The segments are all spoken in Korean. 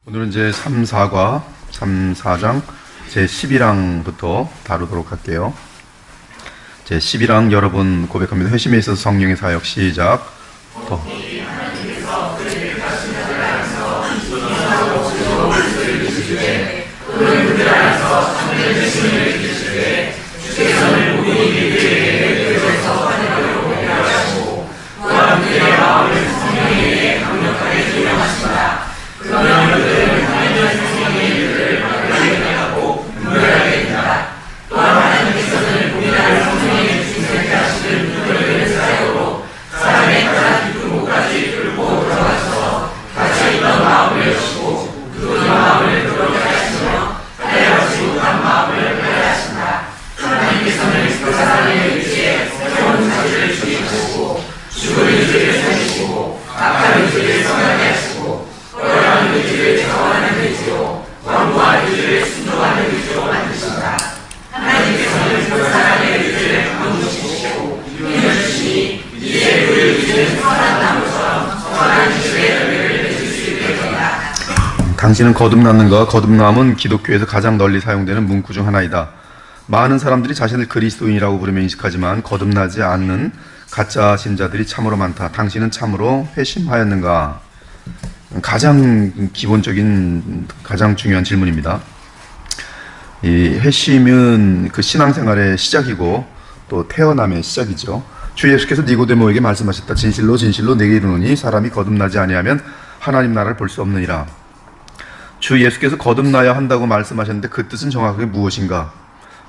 오늘은 이제 3, 4장 제 11항부터 다루도록 할게요. 제 11항 여러분 고백합니다. 회심에 있어서 성령의 사역 시작. 당신은 거듭났는가? 거듭남은 기독교에서 가장 널리 사용되는 문구 중 하나이다. 많은 사람들이 자신을 그리스도인이라고 부르며 인식하지만 거듭나지 않는 가짜 신자들이 참으로 많다. 당신은 참으로 회심하였는가? 가장 기본적인, 가장 중요한 질문입니다. 이 회심은 그 신앙생활의 시작이고 또 태어남의 시작이죠. 주 예수께서 니고데모에게 말씀하셨다. 진실로 진실로 내게 이르노니 사람이 거듭나지 아니하면 하나님 나라를 볼 수 없느니라. 주 예수께서 거듭나야 한다고 말씀하셨는데 그 뜻은 정확하게 무엇인가?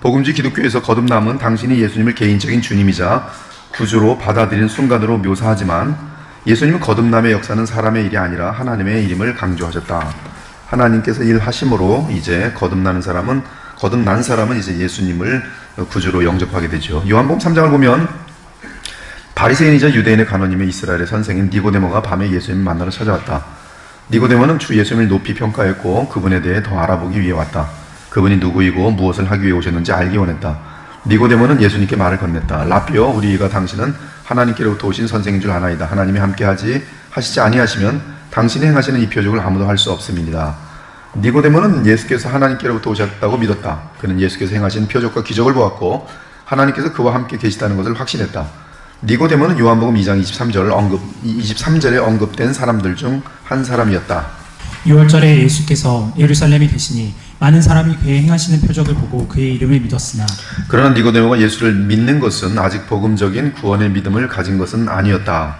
복음주의 기독교에서 거듭남은 당신이 예수님을 개인적인 주님이자 구주로 받아들인 순간으로 묘사하지만 예수님은 거듭남의 역사는 사람의 일이 아니라 하나님의 일임을 강조하셨다. 하나님께서 일하심으로 이제 거듭난 사람은 이제 예수님을 구주로 영접하게 되죠. 요한복음 3장을 보면 바리새인이자 유대인의 간원이며 이스라엘의 선생인 니고데모가 밤에 예수님을 만나러 찾아왔다. 니고데모는 주 예수님을 높이 평가했고 그분에 대해 더 알아보기 위해 왔다. 그분이 누구이고 무엇을 하기 위해 오셨는지 알기 원했다. 니고데모는 예수님께 말을 건넸다. 라삐여, 우리가 당신은 하나님께로부터 오신 선생인 줄 아나이다. 하나님이 함께 하시지 아니하시면 당신이 행하시는 이 표적을 아무도 할 수 없음이니라. 니고데모는 예수께서 하나님께로부터 오셨다고 믿었다. 그는 예수께서 행하신 표적과 기적을 보았고 하나님께서 그와 함께 계시다는 것을 확신했다. 니고데모는 요한복음 2장 23절에 언급된 사람들 중 한 사람이었다. 6월절에 예수께서 예루살렘에 계시니 많은 사람이 그의 행하시는 표적을 보고 그의 이름을 믿었으나 그러나 니고데모가 예수를 믿는 것은 아직 복음적인 구원의 믿음을 가진 것은 아니었다.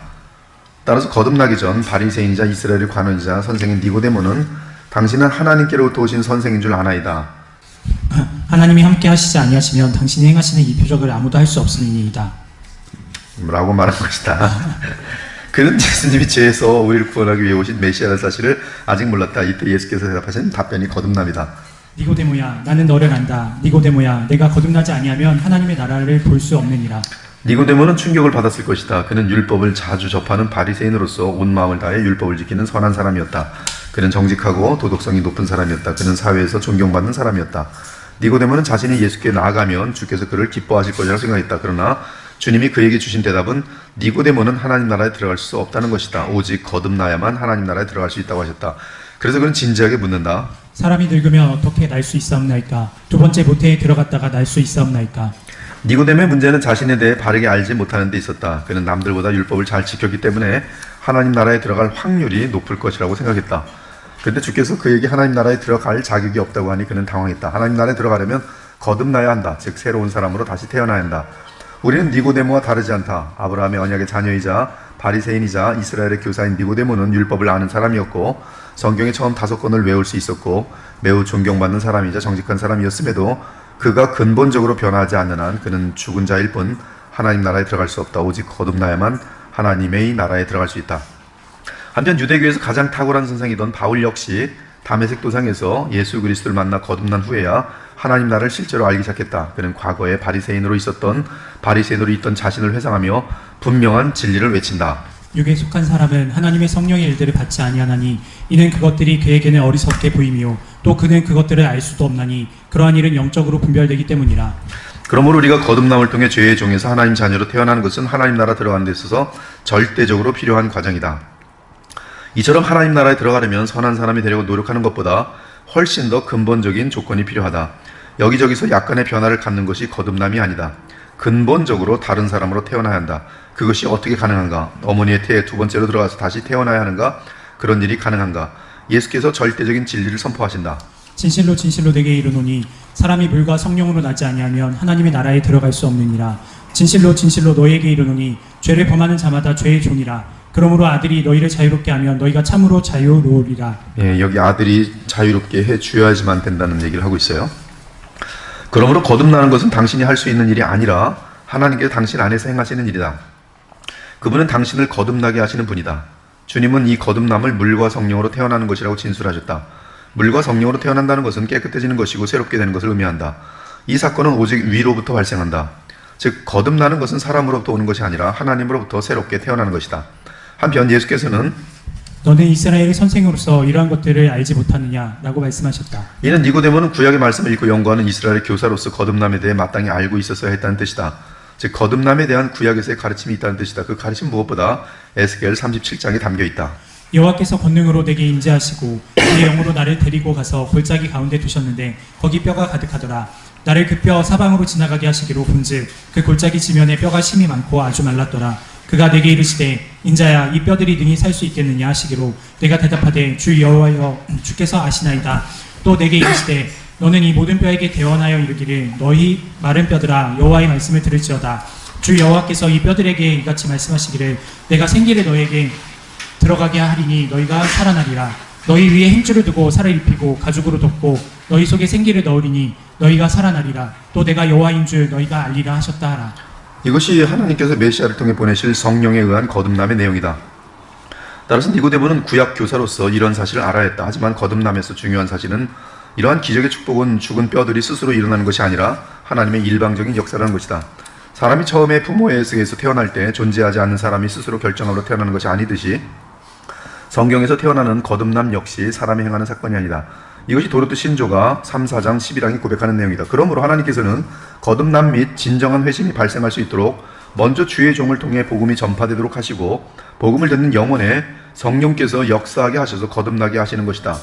따라서 거듭나기 전 바리새인이자 이스라엘의 관원이자 선생인 니고데모는 당신은 하나님께로부터 오신 선생인 줄 아나이다. 하나님이 함께 하시지 아니하시면 당신이 행하시는 이 표적을 아무도 할 수 없음이니이다. 라고 말한 것이다. 그는 예수님이 죄에서 우리를 구원하기 위해 오신 메시아라는 사실을 아직 몰랐다. 이때 예수께서 대답하신 답변이 거듭남이다. 니고데모야, 나는 너를 안다. 니고데모야, 내가 거듭나지 아니하면 하나님의 나라를 볼 수 없느니라. 니고데모는 충격을 받았을 것이다. 그는 율법을 자주 접하는 바리새인으로서 온 마음을 다해 율법을 지키는 선한 사람이었다. 그는 정직하고 도덕성이 높은 사람이었다. 그는 사회에서 존경받는 사람이었다. 니고데모는 자신이 예수께 나아가면 주께서 그를 기뻐하실 것이라고 생각했다. 그러나 주님이 그에게 주신 대답은 니고데모는 하나님 나라에 들어갈 수 없다는 것이다. 오직 거듭나야만 하나님 나라에 들어갈 수 있다고 하셨다. 그래서 그는 진지하게 묻는다. 사람이 늙으면 어떻게 날 수 있사옵나이까? 두 번째 모태에 들어갔다가 날 수 있사옵나이까? 니고데모의 문제는 자신에 대해 바르게 알지 못하는 데 있었다. 그는 남들보다 율법을 잘 지켰기 때문에 하나님 나라에 들어갈 확률이 높을 것이라고 생각했다. 그런데 주께서 그에게 하나님 나라에 들어갈 자격이 없다고 하니 그는 당황했다. 하나님 나라에 들어가려면 거듭나야 한다. 즉 새로운 사람으로 다시 태어나야 한다. 우리는 니고데모와 다르지 않다. 아브라함의 언약의 자녀이자 바리새인이자 이스라엘의 교사인 니고데모는 율법을 아는 사람이었고 성경의 처음 5권을 외울 수 있었고 매우 존경받는 사람이자 정직한 사람이었음에도 그가 근본적으로 변하지 않는 한 그는 죽은 자일 뿐 하나님 나라에 들어갈 수 없다. 오직 거듭나야만 하나님의 나라에 들어갈 수 있다. 한편 유대교에서 가장 탁월한 선생이던 바울 역시 다메섹 도상에서 예수 그리스도를 만나 거듭난 후에야 하나님 나라를 실제로 알기 시작했다. 그는 과거에 바리새인으로 있던 자신을 회상하며 분명한 진리를 외친다. 육에 속한 사람은 하나님의 성령의 일들을 받지 아니하나니 이는 그것들이 그에게는 어리석게 보이며 또 그는 그것들을 알 수도 없나니 그러한 일은 영적으로 분별되기 때문이라. 그러므로 우리가 거듭남을 통해 죄의 종에서 하나님 자녀로 태어나는 것은 하나님 나라 들어가는 데 있어서 절대적으로 필요한 과정이다. 이처럼 하나님 나라에 들어가려면 선한 사람이 되려고 노력하는 것보다 훨씬 더 근본적인 조건이 필요하다. 여기저기서 약간의 변화를 갖는 것이 거듭남이 아니다. 근본적으로 다른 사람으로 태어나야 한다. 그것이 어떻게 가능한가? 어머니의 태에 두 번째로 들어가서 다시 태어나야 하는가? 그런 일이 가능한가? 예수께서 절대적인 진리를 선포하신다. 진실로 진실로 내게 이르노니 사람이 물과 성령으로 나지 아니하면 하나님의 나라에 들어갈 수 없느니라. 진실로 진실로 너희에게 이르노니 죄를 범하는 자마다 죄의 종이라. 그러므로 아들이 너희를 자유롭게 하면 너희가 참으로 자유로우리라. 예, 여기 아들이 자유롭게 해 주어야지만 된다는 얘기를 하고 있어요. 그러므로 거듭나는 것은 당신이 할 수 있는 일이 아니라 하나님께서 당신 안에서 행하시는 일이다. 그분은 당신을 거듭나게 하시는 분이다. 주님은 이 거듭남을 물과 성령으로 태어나는 것이라고 진술하셨다. 물과 성령으로 태어난다는 것은 깨끗해지는 것이고 새롭게 되는 것을 의미한다. 이 사건은 오직 위로부터 발생한다. 즉 거듭나는 것은 사람으로부터 오는 것이 아니라 하나님으로부터 새롭게 태어나는 것이다. 한편 예수께서는 너는 이스라엘의 선생으로서 이러한 것들을 알지 못하느냐 라고 말씀하셨다. 이는 니고데모는 구약의 말씀을 읽고 연구하는 이스라엘의 교사로서 거듭남에 대해 마땅히 알고 있었어야 했다는 뜻이다. 즉 거듭남에 대한 구약에서의 가르침이 있다는 뜻이다. 그 가르침 무엇보다 에스겔 37장에 담겨 있다. 여호와께서 권능으로 내게 임재하시고 그의 영으로 나를 데리고 가서 골짜기 가운데 두셨는데 거기 뼈가 가득하더라. 나를 그 뼈 사방으로 지나가게 하시기로 본즉 그 골짜기 지면에 뼈가 심이 많고 아주 말랐더라. 그가 내게 이르시되 인자야 이 뼈들이 능히 살 수 있겠느냐 하시기로 내가 대답하되 주 여호와여 주께서 아시나이다. 또 내게 이르시되 너는 이 모든 뼈에게 대언하여 이르기를 너희 마른 뼈들아 여호와의 말씀을 들을지어다. 주 여호와께서 이 뼈들에게 이같이 말씀하시기를 내가 생기를 너에게 들어가게 하리니 너희가 살아나리라. 너희 위에 힘줄을 두고 살을 입히고 가죽으로 덮고 너희 속에 생기를 넣으리니 너희가 살아나리라. 또 내가 여호와인 줄 너희가 알리라 하셨다 하라. 이것이 하나님께서 메시아를 통해 보내실 성령에 의한 거듭남의 내용이다. 따라서 니고데모는 구약 교사로서 이런 사실을 알아야 했다. 하지만 거듭남에서 중요한 사실은 이러한 기적의 축복은 죽은 뼈들이 스스로 일어나는 것이 아니라 하나님의 일방적인 역사라는 것이다. 사람이 처음에 부모의 에서 태어날 때 존재하지 않는 사람이 스스로 결정하러 태어나는 것이 아니듯이 성경에서 태어나는 거듭남 역시 사람이 행하는 사건이 아니다. 이것이 도르트 신조가 3, 4장, 11장이 고백하는 내용이다. 그러므로 하나님께서는 거듭남 및 진정한 회심이 발생할 수 있도록 먼저 주의 종을 통해 복음이 전파되도록 하시고 복음을 듣는 영혼에 성령께서 역사하게 하셔서 거듭나게 하시는 것이다.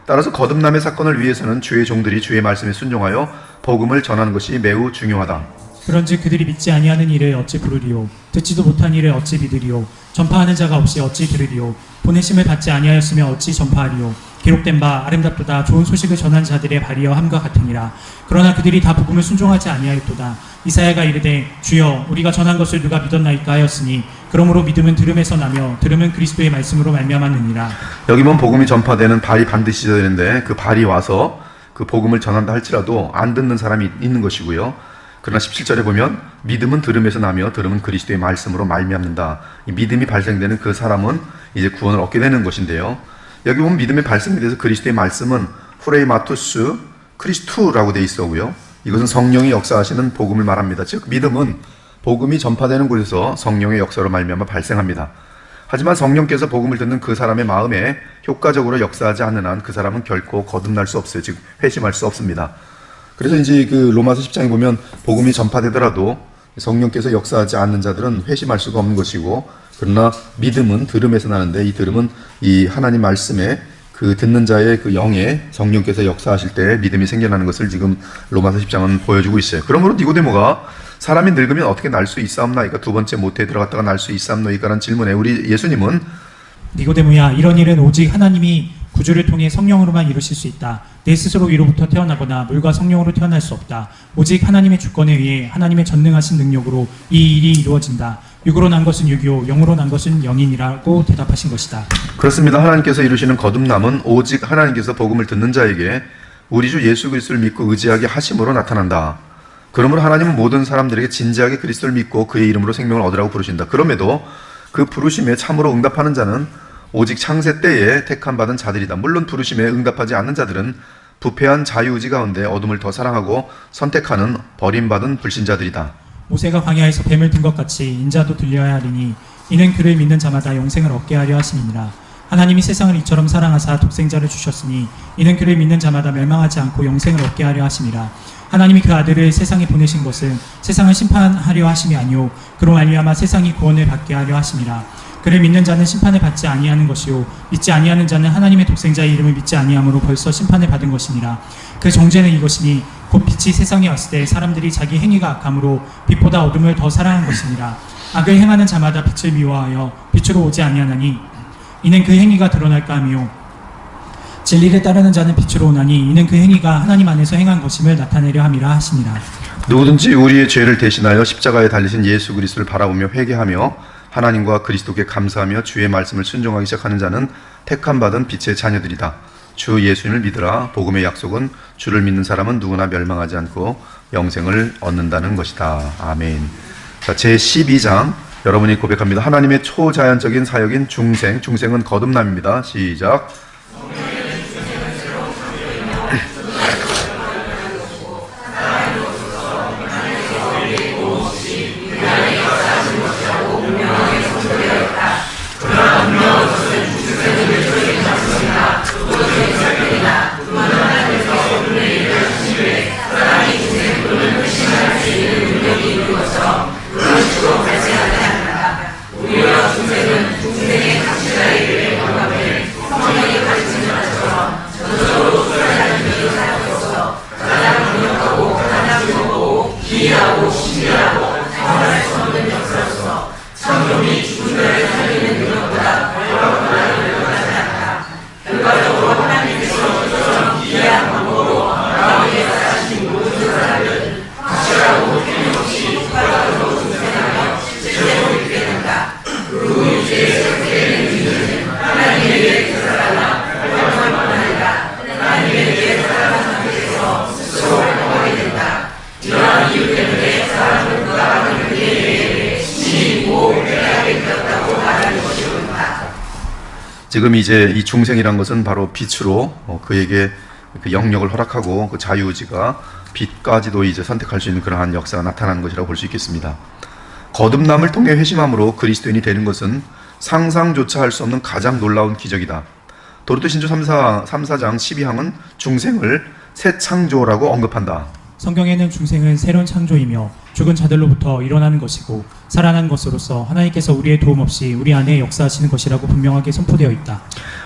따라서 거듭남의 사건을 위해서는 주의 종들이 주의 말씀에 순종하여 복음을 전하는 것이 매우 중요하다. 그런즉 그들이 믿지 아니하는 일을 어찌 부르리요 듣지도 못한 일을 어찌 믿으리요 전파하는 자가 없이 어찌 들으리요 보내심을 받지 아니하였으면 어찌 전파하리요 기록된 바 아름답도다 좋은 소식을 전한 자들의 발이여 함과 같으니라. 그러나 그들이 다 복음을 순종하지 아니하였도다. 이사야가 이르되 주여 우리가 전한 것을 누가 믿었나이까 하였으니 그러므로 믿음은 들음에서 나며 들음은 그리스도의 말씀으로 말미암았느니라. 여기 보면 복음이 전파되는 발이 반드시 있어야 되는데 그 발이 와서 그 복음을 전한다 할지라도 안 듣는 사람이 있는 것이고요. 그러나 17절에 보면 믿음은 들음에서 나며 들음은 그리스도의 말씀으로 말미암는다. 이 믿음이 발생되는 그 사람은 이제 구원을 얻게 되는 것인데요. 여기 보면 믿음의 발생에 대해서 그리스도의 말씀은 후레이마투스 크리스투라고 되어 있어고요. 이것은 성령이 역사하시는 복음을 말합니다. 즉 믿음은 복음이 전파되는 곳에서 성령의 역사로 말미암아 발생합니다. 하지만 성령께서 복음을 듣는 그 사람의 마음에 효과적으로 역사하지 않는 한 그 사람은 결코 거듭날 수 없어요. 즉 회심할 수 없습니다. 그래서 이제 그 로마서 10장에 보면 복음이 전파되더라도 성령께서 역사하지 않는 자들은 회심할 수가 없는 것이고, 그러나 믿음은 들음에서 나는데 이 들음은 이 하나님 말씀에 그 듣는 자의 그 영에 성령께서 역사하실 때 믿음이 생겨나는 것을 지금 로마서 10장은 보여주고 있어요. 그러므로 니고데모가 사람이 늙으면 어떻게 날 수 있사옵나이까, 두 번째 모태에 들어갔다가 날 수 있사옵나이까라는 질문에 우리 예수님은 니고데모야 이런 일은 오직 하나님이 구주를 통해 성령으로만 이루실 수 있다. 내 스스로 위로부터 태어나거나 물과 성령으로 태어날 수 없다. 오직 하나님의 주권에 의해 하나님의 전능하신 능력으로 이 일이 이루어진다. 육으로 난 것은 육이요 영으로 난 것은 영이니라고 대답하신 것이다. 그렇습니다. 하나님께서 이루시는 거듭남은 오직 하나님께서 복음을 듣는 자에게 우리 주 예수 그리스도를 믿고 의지하게 하심으로 나타난다. 그러므로 하나님은 모든 사람들에게 진지하게 그리스도를 믿고 그의 이름으로 생명을 얻으라고 부르신다. 그럼에도 그 부르심에 참으로 응답하는 자는 오직 창세 때에 택함 받은 자들이다. 물론 부르심에 응답하지 않는 자들은 부패한 자유의지 가운데 어둠을 더 사랑하고 선택하는 버림받은 불신자들이다. 모세가 광야에서 뱀을 든 것 같이 인자도 들려야 하리니 이는 그를 믿는 자마다 영생을 얻게 하려 하심이니라. 하나님이 세상을 이처럼 사랑하사 독생자를 주셨으니 이는 그를 믿는 자마다 멸망하지 않고 영생을 얻게 하려 하심이라. 하나님이 그 아들을 세상에 보내신 것은 세상을 심판하려 하심이 아니오 그로 말미암아 세상이 구원을 받게 하려 하심이라. 그를 믿는 자는 심판을 받지 아니하는 것이요 믿지 아니하는 자는 하나님의 독생자의 이름을 믿지 아니함으로 벌써 심판을 받은 것이니라. 그 정죄는 이것이니 곧 빛이 세상에 왔을 때 사람들이 자기 행위가 악함으로 빛보다 어둠을 더 사랑한 것이니라. 악을 행하는 자마다 빛을 미워하여 빛으로 오지 아니하나니 이는 그 행위가 드러날까 하며 진리를 따르는 자는 빛으로 오나니 이는 그 행위가 하나님 안에서 행한 것임을 나타내려 함이라 하시니라. 누구든지 우리의 죄를 대신하여 십자가에 달리신 예수 그리스도를 바라보며 회개하며 하나님과 그리스도께 감사하며 주의 말씀을 순종하기 시작하는 자는 택함받은 빛의 자녀들이다. 주 예수님을 믿으라. 복음의 약속은 주를 믿는 사람은 누구나 멸망하지 않고 영생을 얻는다는 것이다. 아멘. 자, 제12장 여러분이 고백합니다. 하나님의 초자연적인 사역인 중생. 중생은 거듭남입니다. 시작. 지금 이제 이 중생이란 것은 바로 빛으로 그에게 그 영역을 허락하고 그 자유의지가 빛까지도 이제 선택할 수 있는 그러한 역사가 나타나는 것이라고 볼 수 있겠습니다. 거듭남을 통해 회심함으로 그리스도인이 되는 것은 상상조차 할 수 없는 가장 놀라운 기적이다. 도르토신조 3장 12항은 중생을 새 창조라고 언급한다. 성경에는 중생은 새로운 창조이며 죽은 자들로부터 일어나는 것이고 살아난 것으로서 하나님께서 우리의 도움 없이 우리 안에 역사하시는 것이라고 분명하게 선포되어 있다.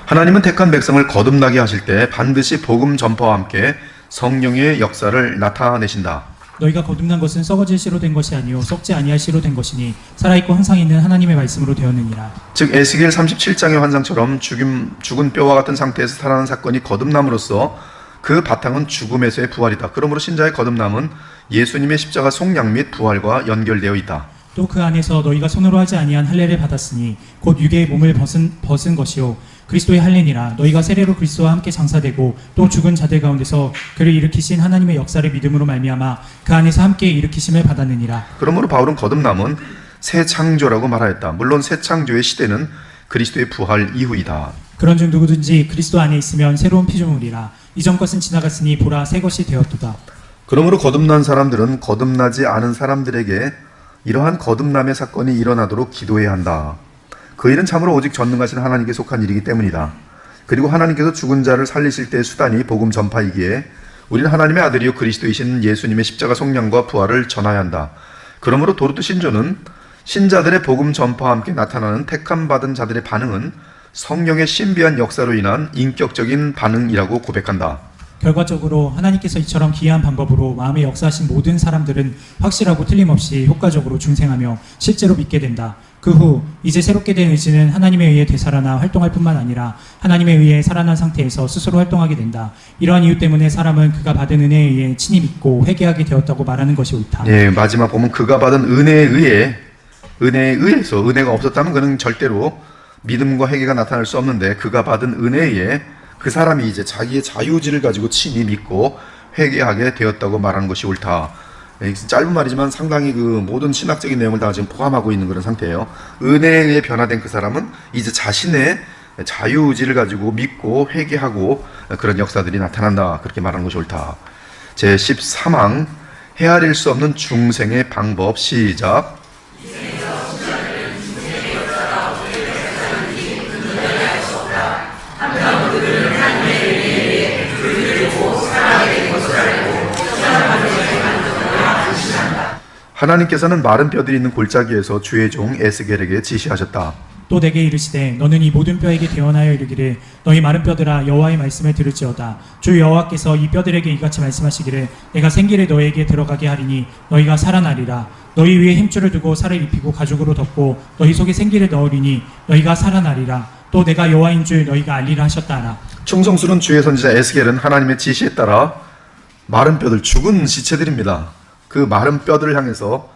하나님은 택한 백성을 거듭나게 하실 때 반드시 복음 전파와 함께 성령의 역사를 나타내신다. 너희가 거듭난 것은 썩어질 씨로 된 것이 아니요 썩지 아니할 씨로 된 것이니 살아있고 항상 있는 하나님의 말씀으로 되었느니라. 즉 에스겔 37장의 환상처럼 죽은 뼈와 같은 상태에서 살아난 사건이 거듭남으로써 그 바탕은 죽음에서의 부활이다. 그러므로 신자의 거듭남은 예수님의 십자가 속량 및 부활과 연결되어 있다. 또 그 안에서 너희가 손으로 하지 아니한 할례를 받았으니 곧 육의 몸을 벗은 것이요 그리스도의 할례니라. 너희가 세례로 그리스도와 함께 장사되고 또 죽은 자들 가운데서 그를 일으키신 하나님의 역사를 믿음으로 말미암아 그 안에서 함께 일으키심을 받았느니라. 그러므로 바울은 거듭남은 새 창조라고 말하였다. 물론 새 창조의 시대는 그리스도의 부활 이후이다. 그런즉 누구든지 그리스도 안에 있으면 새로운 피조물이라. 이전 것은 지나갔으니 보라 새 것이 되었도다. 그러므로 거듭난 사람들은 거듭나지 않은 사람들에게 이러한 거듭남의 사건이 일어나도록 기도해야 한다. 그 일은 참으로 오직 전능하신 하나님께 속한 일이기 때문이다. 그리고 하나님께서 죽은 자를 살리실 때의 수단이 복음 전파이기에 우리는 하나님의 아들이요 그리스도이신 예수님의 십자가 속량과 부활을 전하여야 한다. 그러므로 도르트 신조는 신자들의 복음 전파와 함께 나타나는 택함받은 자들의 반응은 성령의 신비한 역사로 인한 인격적인 반응이라고 고백한다. 결과적으로 하나님께서 이처럼 기이한 방법으로 마음에 역사하신 모든 사람들은 확실하고 틀림없이 효과적으로 중생하며 실제로 믿게 된다. 그 후 이제 새롭게 된 의지는 하나님에 의해 되살아나 활동할 뿐만 아니라 하나님에 의해 살아난 상태에서 스스로 활동하게 된다. 이러한 이유 때문에 사람은 그가 받은 은혜에 의해 친히 믿고 회개하게 되었다고 말하는 것이 옳다. 예, 마지막 보면 그가 받은 은혜에 의해서 은혜가 없었다면 그는 절대로 믿음과 회개가 나타날 수 없는데 그가 받은 은혜에 그 사람이 이제 자기의 자유의지를 가지고 친히 믿고 회개하게 되었다고 말하는 것이 옳다. 짧은 말이지만 상당히 그 모든 신학적인 내용을 다 지금 포함하고 있는 그런 상태예요. 은혜에 의해 변화된 그 사람은 이제 자신의 자유의지를 가지고 믿고 회개하고 그런 역사들이 나타난다. 그렇게 말하는 것이 옳다. 제13항 헤아릴 수 없는 중생의 방법. 시작. 하나님께서는 마른 뼈들이 있는 골짜기에서 주의 종 에스겔에게 지시하셨다. 또 내게 이르시되 너는 이 모든 뼈에게 대언하여 이르기를 너희 마른 뼈들아 여호와의 말씀을 들을지어다. 주 여호와께서 이 뼈들에게 이같이 말씀하시기를 내가 생기를 너희에게 들어가게 하리니 너희가 살아나리라. 너희 위에 힘줄을 두고 살을 입히고 가죽으로 덮고 너희 속에 생기를 넣으리니 너희가 살아나리라. 또 내가 여호와인 줄 너희가 알리라 하셨다 하라. 충성스러운 주의 선지자 에스겔은 하나님의 지시에 따라 마른 뼈들, 죽은 시체들입니다. 그 마른 뼈들을 향해서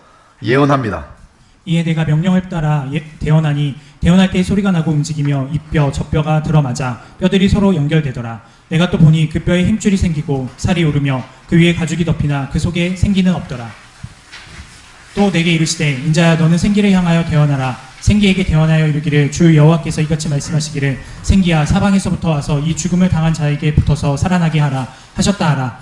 예언합니다. 이에 내가 명령을 따라 대언하니 대언할 때 소리가 나고 움직이며 이 뼈 저 뼈가 들어맞아 뼈들이 서로 연결되더라. 내가 또 보니 그 뼈에 힘줄이 생기고 살이 오르며 그 위에 가죽이 덮이나 그 속에 생기는 없더라. 또 내게 이르시되 인자야 너는 생기를 향하여 대언하라. 생기에게 대언하여 이르기를 주 여호와께서 이같이 말씀하시기를 생기야 사방에서부터 와서 이 죽음을 당한 자에게 붙어서 살아나게 하라 하셨다 하라.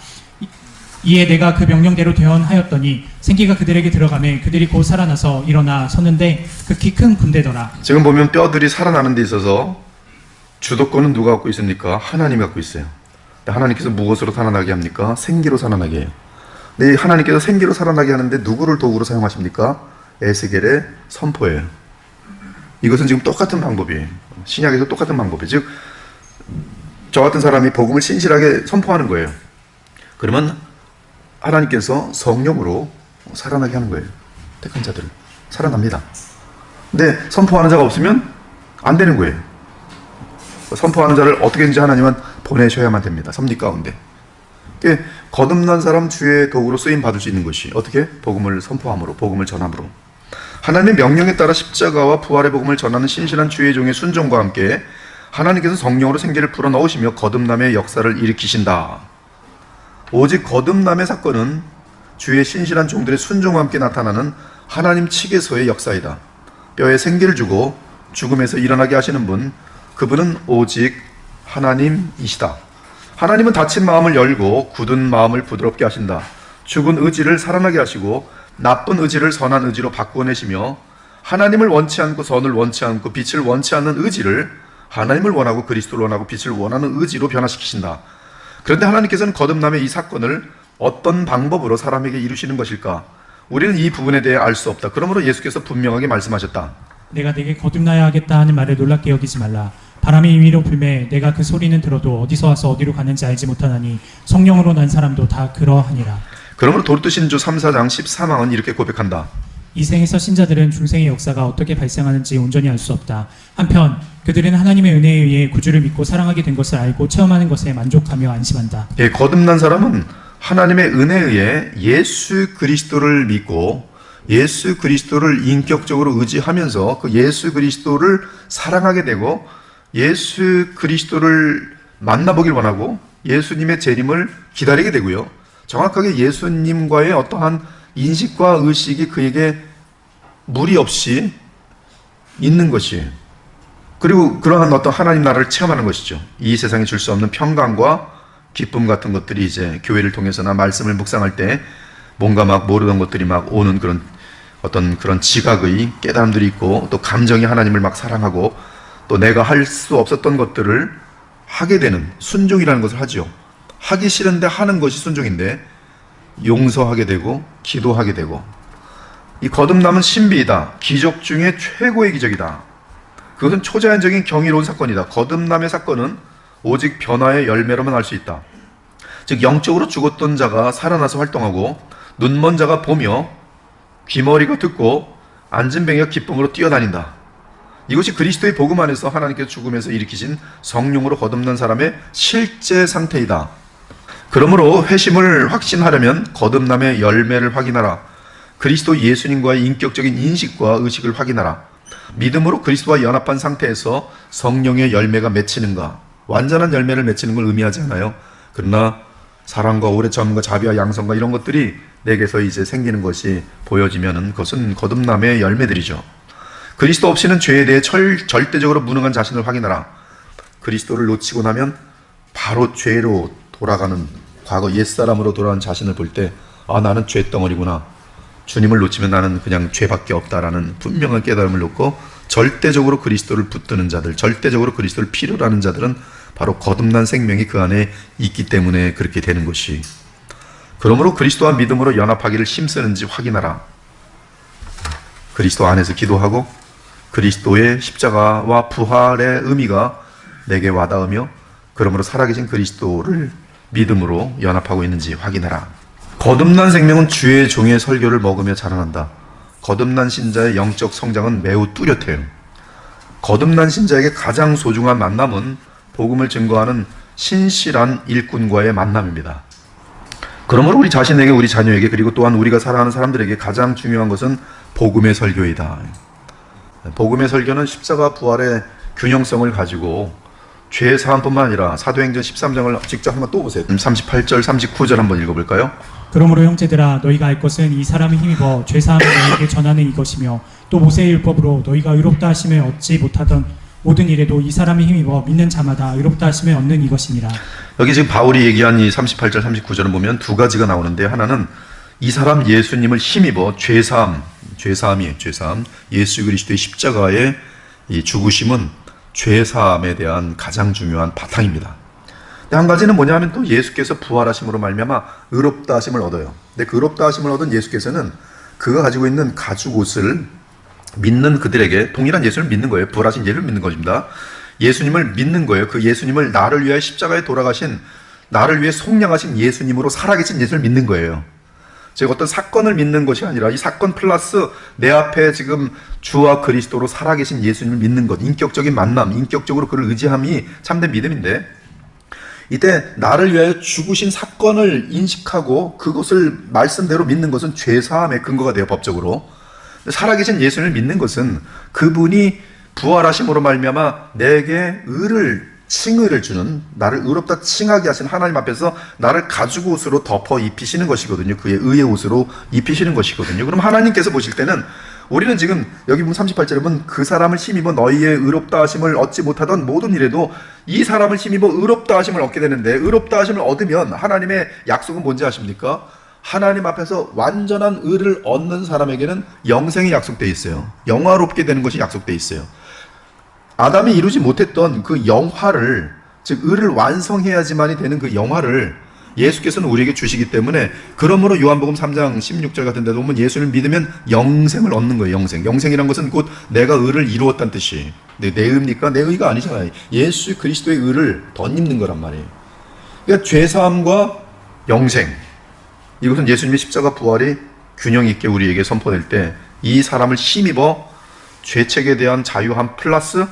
이에 내가 그 명령대로 대언하였더니 생기가 그들에게 들어가매 그들이 곧 살아나서 일어나 서는데 극히 큰 군대더라. 지금 보면 뼈들이 살아나는 데 있어서 주도권은 누가 갖고 있습니까? 하나님이 갖고 있어요. 하나님께서 무엇으로 살아나게 합니까? 생기로 살아나게 해요. 근데 하나님께서 생기로 살아나게 하는데 누구를 도구로 사용하십니까? 에스겔의 선포예요. 이것은 지금 똑같은 방법이에요. 신약에서 똑같은 방법이에요. 즉, 저 같은 사람이 복음을 신실하게 선포하는 거예요. 그러면 하나님께서 성령으로 살아나게 하는 거예요. 택한 자들을. 살아납니다. 근데 선포하는 자가 없으면 안 되는 거예요. 선포하는 자를 어떻게든지 하나님은 보내셔야만 됩니다. 섭리 가운데. 거듭난 사람 주의 도구로 쓰임 받을 수 있는 것이 어떻게? 복음을 선포함으로, 복음을 전함으로. 하나님의 명령에 따라 십자가와 부활의 복음을 전하는 신실한 주의 종의 순종과 함께 하나님께서 성령으로 생기를 불어넣으시며 거듭남의 역사를 일으키신다. 오직 거듭남의 사건은 주의 신실한 종들의 순종과 함께 나타나는 하나님 측에서의 역사이다. 뼈에 생기를 주고 죽음에서 일어나게 하시는 분, 그분은 오직 하나님이시다. 하나님은 다친 마음을 열고 굳은 마음을 부드럽게 하신다. 죽은 의지를 살아나게 하시고 나쁜 의지를 선한 의지로 바꾸어내시며 하나님을 원치 않고 선을 원치 않고 빛을 원치 않는 의지를 하나님을 원하고 그리스도를 원하고 빛을 원하는 의지로 변화시키신다. 그런데 하나님께서는 거듭남의 이 사건을 어떤 방법으로 사람에게 이루시는 것일까? 우리는 이 부분에 대해 알 수 없다. 그러므로 예수께서 분명하게 말씀하셨다. 내가 내게 거듭나야 하겠다 하는 말을 놀랍게 여기지 말라. 바람이 임의로 불매 내가 그 소리는 들어도 어디서 와서 어디로 가는지 알지 못하나니 성령으로 난 사람도 다 그러하니라. 그러므로 도르트신조 3, 4장 13항은 이렇게 고백한다. 이 생에서 신자들은 중생의 역사가 어떻게 발생하는지 온전히 알 수 없다. 한편 그들은 하나님의 은혜에 의해 구주를 믿고 사랑하게 된 것을 알고 체험하는 것에 만족하며 안심한다. 거듭난 사람은 하나님의 은혜에 의해 예수 그리스도를 믿고 예수 그리스도를 인격적으로 의지하면서 그 예수 그리스도를 사랑하게 되고 예수 그리스도를 만나보길 원하고 예수님의 재림을 기다리게 되고요. 정확하게 예수님과의 어떠한 인식과 의식이 그에게 무리 없이 있는 것이에요. 그리고 그러한 어떤 하나님 나라를 체험하는 것이죠. 이 세상에 줄 수 없는 평강과 기쁨 같은 것들이 이제 교회를 통해서나 말씀을 묵상할 때 뭔가 막 모르던 것들이 막 오는 그런 어떤 그런 지각의 깨달음들이 있고 또 감정이 하나님을 막 사랑하고 또 내가 할 수 없었던 것들을 하게 되는 순종이라는 것을 하죠. 하기 싫은데 하는 것이 순종인데 용서하게 되고 기도하게 되고 이 거듭남은 신비이다. 기적 중에 최고의 기적이다. 그것은 초자연적인 경이로운 사건이다. 거듭남의 사건은 오직 변화의 열매로만 알 수 있다. 즉 영적으로 죽었던 자가 살아나서 활동하고 눈먼 자가 보며 귀머리가 듣고 앉은 뱅이가 기쁨으로 뛰어다닌다. 이것이 그리스도의 복음 안에서 하나님께서 죽음에서 일으키신 성령으로 거듭난 사람의 실제 상태이다. 그러므로 회심을 확신하려면 거듭남의 열매를 확인하라. 그리스도 예수님과의 인격적인 인식과 의식을 확인하라. 믿음으로 그리스도와 연합한 상태에서 성령의 열매가 맺히는가? 완전한 열매를 맺히는 걸 의미하지 않아요. 그러나 사랑과 오래 참음과 자비와 양성과 이런 것들이 내게서 이제 생기는 것이 보여지면은 그것은 거듭남의 열매들이죠. 그리스도 없이는 죄에 대해 절대적으로 무능한 자신을 확인하라. 그리스도를 놓치고 나면 바로 죄로 돌아가는 과거 옛사람으로 돌아간 자신을 볼 때 나는 죄덩어리구나. 주님을 놓치면 나는 그냥 죄밖에 없다라는 분명한 깨달음을 놓고 절대적으로 그리스도를 붙드는 자들, 절대적으로 그리스도를 필요로 하는 자들은 바로 거듭난 생명이 그 안에 있기 때문에 그렇게 되는 것이. 그러므로 그리스도와 믿음으로 연합하기를 힘쓰는지 확인하라. 그리스도 안에서 기도하고 그리스도의 십자가와 부활의 의미가 내게 와닿으며 그러므로 살아계신 그리스도를 믿음으로 연합하고 있는지 확인해라. 거듭난 생명은 주의 종의 설교를 먹으며 자라난다. 거듭난 신자의 영적 성장은 매우 뚜렷해요. 거듭난 신자에게 가장 소중한 만남은 복음을 증거하는 신실한 일꾼과의 만남입니다. 그러므로 우리 자신에게, 우리 자녀에게, 그리고 또한 우리가 사랑하는 사람들에게 가장 중요한 것은 복음의 설교이다. 복음의 설교는 십자가 부활의 균형성을 가지고 죄 사함뿐만 아니라 사도행전 13장을 직접 한번 또 보세요. 38절, 39절 한번 읽어볼까요? 그러므로 형제들아 너희가 알 것은 이 사람이 힘입어 죄사함을 너희에게 전하는 이것이며 또 모세의 율법으로 너희가 의롭다 하심을 얻지 못하던 모든 일에도 이 사람이 힘입어 믿는 자마다 의롭다 하심을 얻는 이것이니라. 여기 지금 바울이 얘기한 이 38절, 39절을 보면 두 가지가 나오는데, 하나는 이 사람 예수님을 힘입어 죄사함이에요. 죄사함. 예수 그리스도의 십자가의 이 죽으심은 죄사함에 대한 가장 중요한 바탕입니다. 근데 한 가지는 뭐냐면 또 예수께서 부활하심으로 말미암아 의롭다 하심을 얻어요. 근데 그 의롭다 하심을 얻은 예수께서는 그가 가지고 있는 가죽옷을 믿는 그들에게 동일한 예수를 믿는 거예요. 부활하신 예수를 믿는 것입니다. 예수님을 믿는 거예요. 그 예수님을 나를 위하여 십자가에 돌아가신, 나를 위해 속량하신 예수님으로 살아계신 예수를 믿는 거예요. 즉 어떤 사건을 믿는 것이 아니라 이 사건 플러스 내 앞에 지금 주와 그리스도로 살아계신 예수님을 믿는 것, 인격적인 만남, 인격적으로 그를 의지함이 참된 믿음인데, 이때 나를 위하여 죽으신 사건을 인식하고 그것을 말씀대로 믿는 것은 죄사함의 근거가 돼요. 법적으로. 살아계신 예수님을 믿는 것은 그분이 부활하심으로 말미암아 내게 칭의를 주는, 나를 의롭다 칭하게 하신 하나님 앞에서 나를 가죽 옷으로 덮어 입히시는 것이거든요. 그의 의의 옷으로 입히시는 것이거든요. 그럼 하나님께서 보실 때는 우리는 지금 여기 보면 38절에 보면 그 사람을 힘입어 너희의 의롭다 하심을 얻지 못하던 모든 일에도 이 사람을 힘입어 의롭다 하심을 얻게 되는데, 의롭다 하심을 얻으면 하나님의 약속은 뭔지 아십니까? 하나님 앞에서 완전한 의를 얻는 사람에게는 영생이 약속되어 있어요. 영화롭게 되는 것이 약속되어 있어요. 아담이 이루지 못했던 그 영화를, 즉 의를 완성해야지만이 되는 그 영화를 예수께서는 우리에게 주시기 때문에, 그러므로 요한복음 3장 16절 같은 데도 보면 예수를 믿으면 영생을 얻는 거예요. 영생이란 것은 곧 내가 의를 이루었다는 뜻이. 내 의입니까? 내 의가 아니잖아요. 예수 그리스도의 의를 덧입는 거란 말이에요. 그러니까 죄사함과 영생, 이것은 예수님의 십자가 부활이 균형 있게 우리에게 선포될 때 이 사람을 힘입어 죄책에 대한 자유함 플러스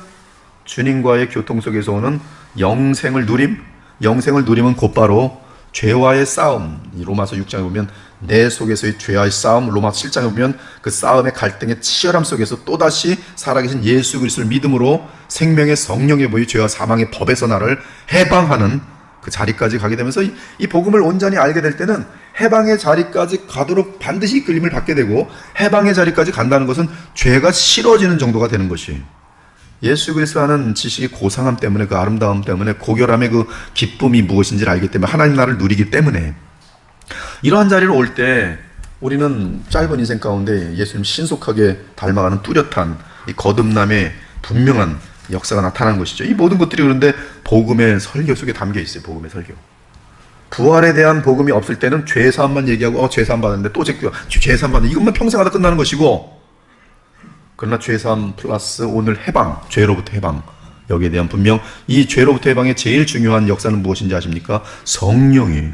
주님과의 교통 속에서 오는 영생을 누림은 곧바로 죄와의 싸움. 로마서 6장에 보면 내 속에서의 죄와의 싸움, 로마서 7장에 보면 그 싸움의 갈등의 치열함 속에서 또다시 살아계신 예수 그리스도를 믿음으로 생명의 성령의 보이 죄와 사망의 법에서 나를 해방하는 그 자리까지 가게 되면서 이 복음을 온전히 알게 될 때는 해방의 자리까지 가도록 반드시 이끌림을 받게 되고, 해방의 자리까지 간다는 것은 죄가 싫어지는 정도가 되는 것이, 예수 그리스도 하는 지식의 고상함 때문에, 그 아름다움 때문에, 고결함의 그 기쁨이 무엇인지를 알기 때문에, 하나님 나라를 누리기 때문에, 이러한 자리로 올 때 우리는 짧은 인생 가운데 예수님 신속하게 닮아가는 뚜렷한 이 거듭남의 분명한 역사가 나타나는 것이죠. 이 모든 것들이 그런데 복음의 설교 속에 담겨 있어요. 복음의 설교. 부활에 대한 복음이 없을 때는 죄사함만 얘기하고 죄사함 받았는데 또 죄사함 받는, 이것만 평생 하다 끝나는 것이고, 그러나 죄사함 플러스 오늘 해방, 죄로부터 해방, 여기에 대한 분명, 이 죄로부터 해방의 제일 중요한 역사는 무엇인지 아십니까? 성령이에요.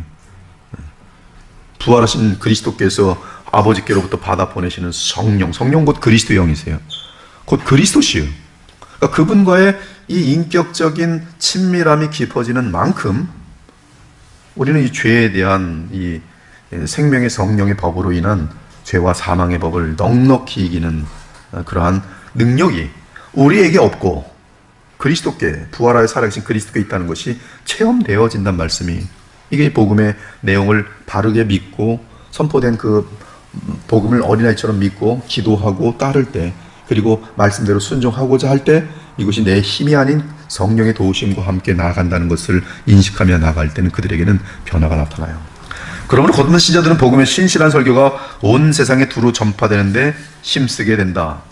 부활하신 그리스도께서 아버지께로부터 받아 보내시는 성령 곧 그리스도 영이세요. 곧 그리스도시요. 그러니까 그분과의 이 인격적인 친밀함이 깊어지는 만큼 우리는 이 죄에 대한 이 생명의 성령의 법으로 인한 죄와 사망의 법을 넉넉히 이기는 그러한 능력이 우리에게 없고 그리스도께, 부활하여 살아계신 그리스도께 있다는 것이 체험되어진다는 말씀이, 이게 복음의 내용을 바르게 믿고 선포된 그 복음을 어린아이처럼 믿고 기도하고 따를 때, 그리고 말씀대로 순종하고자 할 때 이것이 내 힘이 아닌 성령의 도우심과 함께 나아간다는 것을 인식하며 나아갈 때는 그들에게는 변화가 나타나요. 그러므로 거듭난 신자들은 복음의 신실한 설교가 온 세상에 두루 전파되는데 힘쓰게 된다.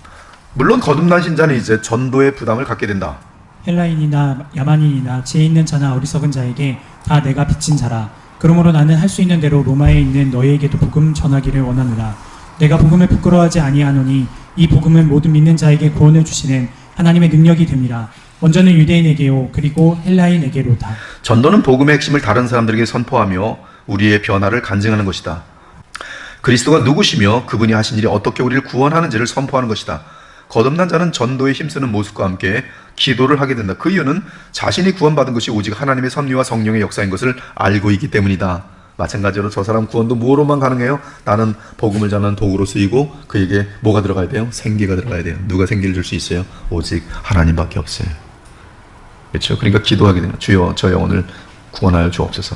물론 거듭난 신자는 이제 전도의 부담을 갖게 된다. 헬라인이나 야만인이나 지혜 있는 자나 어리석은 자에게 다 내가 빚진 자라. 그러므로 나는 할 수 있는 대로 로마에 있는 너희에게도 복음 전하기를 원하노라. 내가 복음을 부끄러워하지 아니하노니 이 복음은 모든 믿는 자에게 구원을 주시는 하나님의 능력이 됩니다. 먼저는 유대인에게요, 그리고 헬라인에게로다. 전도는 복음의 핵심을 다른 사람들에게 선포하며 우리의 변화를 간증하는 것이다. 그리스도가 누구시며 그분이 하신 일이 어떻게 우리를 구원하는지를 선포하는 것이다. 거듭난 자는 전도에 힘쓰는 모습과 함께 기도를 하게 된다. 그 이유는 자신이 구원받은 것이 오직 하나님의 섭리와 성령의 역사인 것을 알고 있기 때문이다. 마찬가지로 저 사람 구원도 무엇로만 가능해요? 나는 복음을 전하는 도구로 쓰이고 그에게 뭐가 들어가야 돼요? 생기가 들어가야 돼요. 누가 생기를 줄 수 있어요? 오직 하나님밖에 없어요. 그렇죠? 그러니까 기도하게 되는, 주여 저 영혼을 구원하여 주옵소서.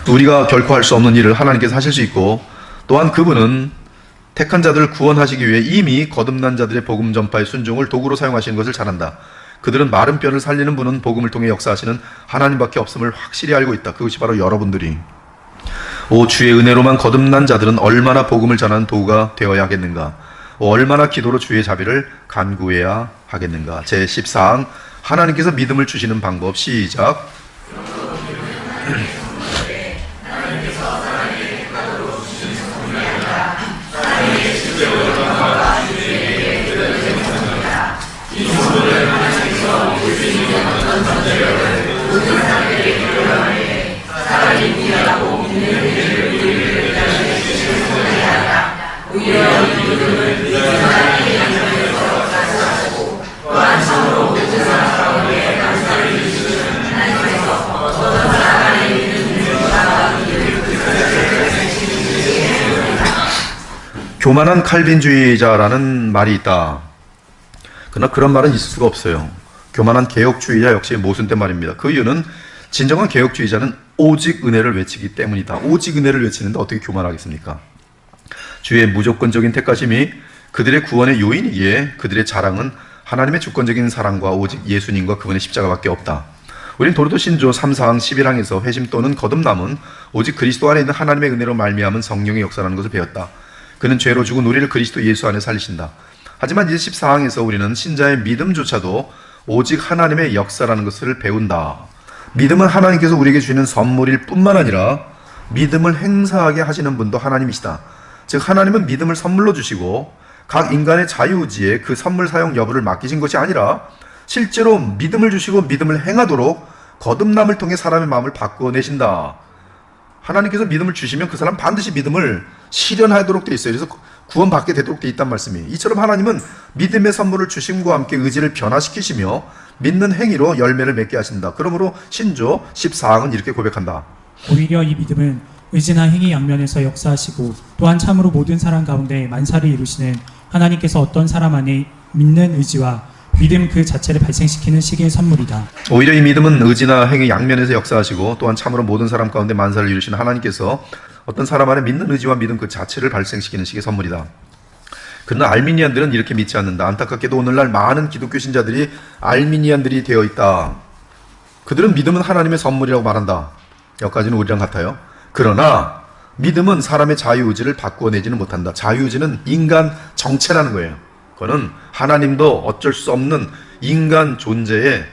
우리가 결코 할 수 없는 일을 하나님께서 하실 수 있고, 또한 그분은 택한 자들을 구원하시기 위해 이미 거듭난 자들의 복음 전파의 순종을 도구로 사용하시는 것을 잘한다. 그들은 마른 뼈를 살리는 분은 복음을 통해 역사하시는 하나님밖에 없음을 확실히 알고 있다. 그것이 바로 여러분들이. 오, 주의 은혜로만 거듭난 자들은 얼마나 복음을 전하는 도구가 되어야 하겠는가? 얼마나 기도로 주의 자비를 간구해야 하겠는가? 제14항 하나님께서 믿음을 주시는 방법. 시작. 교만한 칼빈주의자라는 말이 있다. 그러나 그런 말은 있을 수가 없어요. 교만한 개혁주의자 역시 모순된 말입니다. 그 이유는 진정한 개혁주의자는 오직 은혜를 외치기 때문이다. 오직 은혜를 외치는데 어떻게 교만하겠습니까? 주의 무조건적인 택하심이 그들의 구원의 요인이기에 그들의 자랑은 하나님의 주권적인 사랑과 오직 예수님과 그분의 십자가밖에 없다. 우린 도르도 신조 3사항 11항에서 회심 또는 거듭남은 오직 그리스도 안에 있는 하나님의 은혜로 말미암은 성령의 역사라는 것을 배웠다. 그는 죄로 죽은 우리를 그리스도 예수 안에 살리신다. 하지만 이제 14항에서 우리는 신자의 믿음조차도 오직 하나님의 역사라는 것을 배운다. 믿음은 하나님께서 우리에게 주시는 선물일 뿐만 아니라 믿음을 행사하게 하시는 분도 하나님이시다. 즉 하나님은 믿음을 선물로 주시고 각 인간의 자유의지에 그 선물 사용 여부를 맡기신 것이 아니라 실제로 믿음을 주시고 믿음을 행하도록 거듭남을 통해 사람의 마음을 바꾸어내신다. 하나님께서 믿음을 주시면 그 사람 반드시 믿음을 실현하도록 돼 있어요. 그래서 구원받게 되도록 돼 있단 말씀이에요. 이처럼 하나님은 믿음의 선물을 주심과 함께 의지를 변화시키시며 믿는 행위로 열매를 맺게 하신다. 그러므로 신조 14항은 이렇게 고백한다. 오히려 이 믿음은 의지나 행위 양면에서 역사하시고 또한 참으로 모든 사람 가운데 만사를 이루시는 하나님께서 어떤 사람 안에 믿는 의지와 믿음 그 자체를 발생시키는 시기의 선물이다. 오히려 이 믿음은 의지나 행위 양면에서 역사하시고 또한 참으로 모든 사람 가운데 만사를 이루시는 하나님께서 어떤 사람 안에 믿는 의지와 믿음 그 자체를 발생시키는 시기의 선물이다. 그러나 알미니안들은 이렇게 믿지 않는다. 안타깝게도 오늘날 많은 기독교 신자들이 알미니안들이 되어 있다. 그들은 믿음은 하나님의 선물이라고 말한다. 여기까지는 우리랑 같아요. 그러나 믿음은 사람의 자유의지를 바꾸어내지는 못한다. 자유의지는 인간 정체라는 거예요. 그거는 하나님도 어쩔 수 없는 인간 존재에